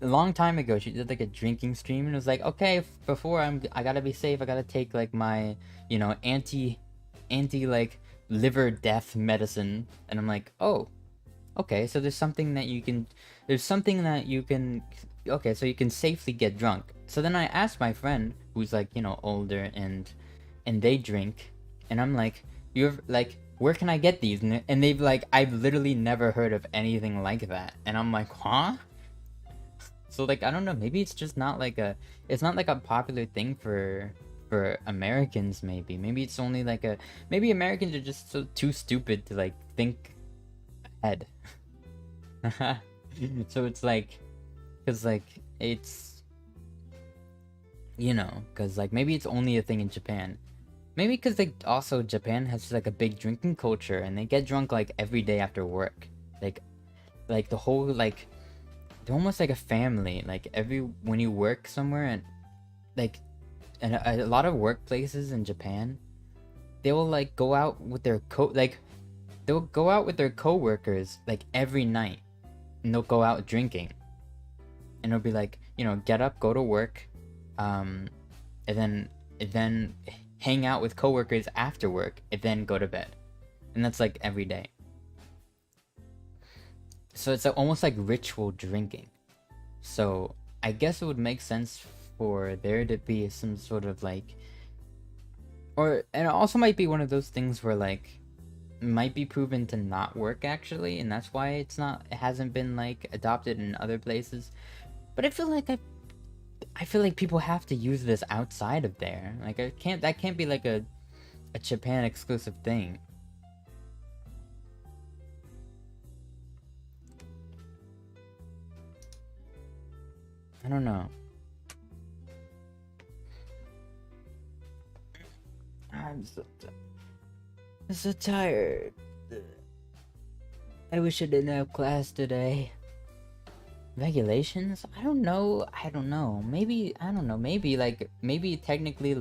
A: long time ago. She did like a drinking stream and it was like, okay, before I gotta be safe. I gotta take like my anti like liver death medicine. And I'm like, oh, okay. So there's something that you can okay, so you can safely get drunk. So then I asked my friend who's like older and they drink, and I'm like, you're like, where can I get these? And they've like, I've literally never heard of anything like that. And I'm like, huh? So like, I don't know, maybe it's just not like it's not like a popular thing for Americans. Maybe it's only like maybe Americans are just too stupid to like think ahead. So it's like, because like it's because like maybe it's only a thing in Japan. Maybe because like also Japan has like a big drinking culture and they get drunk like every day after work. Like the whole like they're almost like a family. Like when you work somewhere and like and a lot of workplaces in Japan, they will like go out with their they'll go out with their coworkers like every night and they'll go out drinking. And it'll be like, get up, go to work, and then hang out with coworkers after work, and then go to bed. And that's like every day. So it's almost like ritual drinking. So I guess it would make sense for there to be some sort of like, and it also might be one of those things where like, might be proven to not work actually, and that's why it hasn't been like adopted in other places. But I feel like people have to use this outside of there. Like that can't be like a Japan exclusive thing. I don't know. I'm so tired. I wish I didn't have class today. Regulations? I don't know. Maybe technically it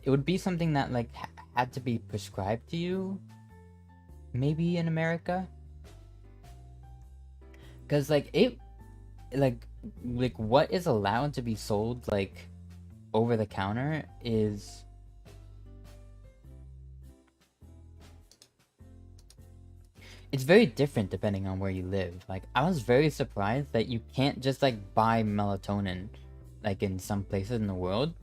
A: would be something that like had to be prescribed to you. Maybe in America. Cause like what is allowed to be sold like over the counter is it's very different depending on where you live. Like I was very surprised that you can't just like buy melatonin like in some places in the world.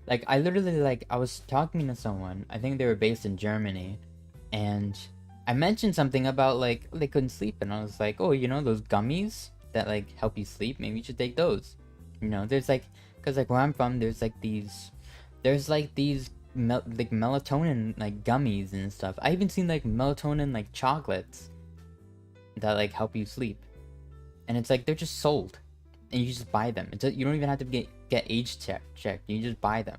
A: Like I literally like I was talking to someone, I think they were based in Germany, and I mentioned something about like they couldn't sleep, and I was like, oh, those gummies that like help you sleep, maybe you should take those. There's like, because like where I'm from, there's these melatonin like gummies and stuff. I even seen like melatonin like chocolates that like help you sleep, and it's like they're just sold and you just buy them. You don't even have to get age checked. You just buy them.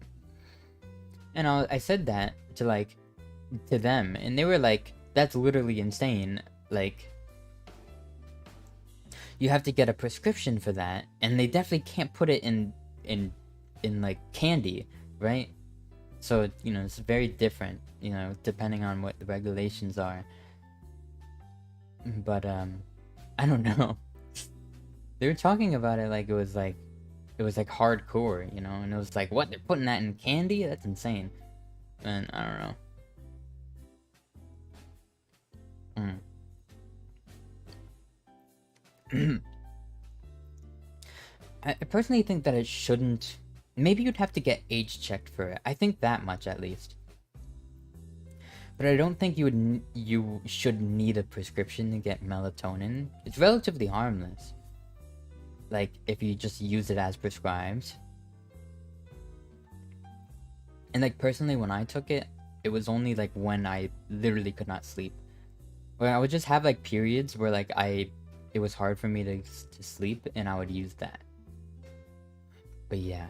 A: And I said that to them, and they were like, that's literally insane. Like you have to get a prescription for that, and they definitely can't put it in like candy, right? So it's very different, depending on what the regulations are. But I don't know. They were talking about it like it was like hardcore, and it was like, what, they're putting that in candy? That's insane. And I don't know. I personally think that it shouldn't. Maybe you'd have to get age checked for it. I think that much at least. But I don't think you should need a prescription to get melatonin. It's relatively harmless. Like if you just use it as prescribed. And like personally, when I took it, it was only like when I literally could not sleep. Where I would just have like periods where like it was hard for me to sleep, and I would use that. But yeah.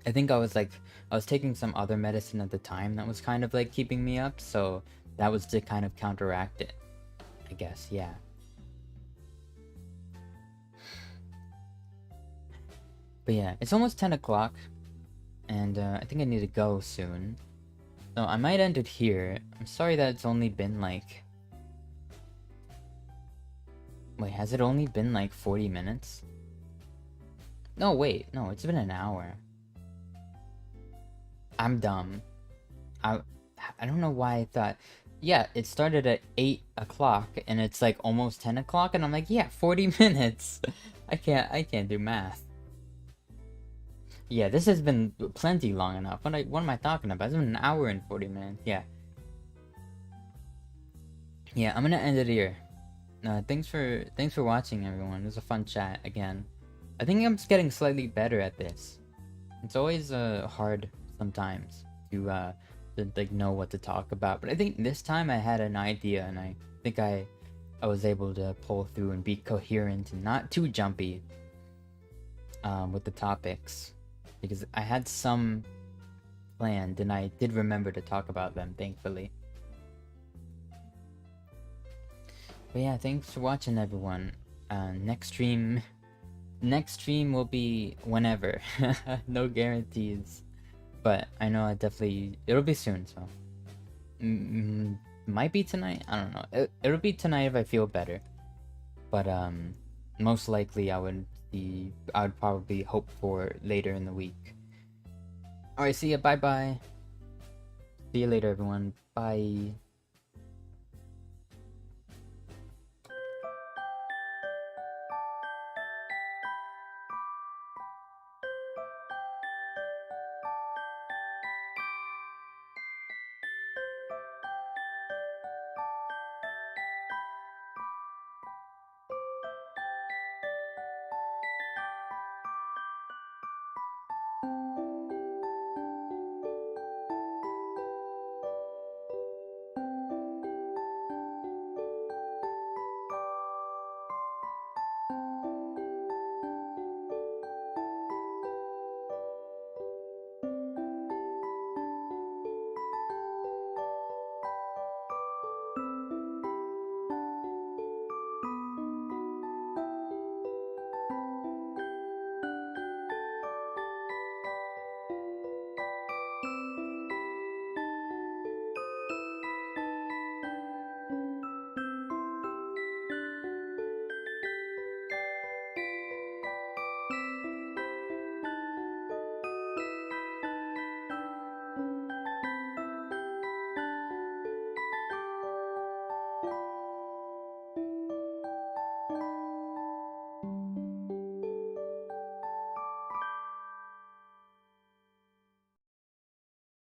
A: I think I was taking some other medicine at the time that was kind of like keeping me up, so that was to kind of counteract it, I guess, yeah. But yeah, it's almost 10 o'clock, and I think I need to go soon. So I might end it here. I'm sorry that it's only been like... Wait, has it only been like 40 minutes? No, wait, no, it's been an hour. I'm dumb. I don't know why I thought... Yeah, it started at 8 o'clock, and it's like almost 10 o'clock, and I'm like, yeah, 40 minutes! I can't do math. Yeah, this has been plenty long enough. What am I talking about? It's been an hour and 40 minutes. Yeah. Yeah, I'm gonna end it here. Thanks for watching, everyone. It was a fun chat again. I think I'm just getting slightly better at this. It's always hard sometimes to like know what to talk about, but I think this time I had an idea, and I think I was able to pull through and be coherent and not too jumpy with the topics, because I had some planned and I did remember to talk about them, thankfully. But yeah, thanks for watching, everyone. Next stream will be whenever. No guarantees, but I know it'll be soon, so might be tonight. I don't know. It'll be tonight if I feel better, but most likely I would probably hope for later in the week. Alright, see ya. Bye bye. See you later, everyone. Bye.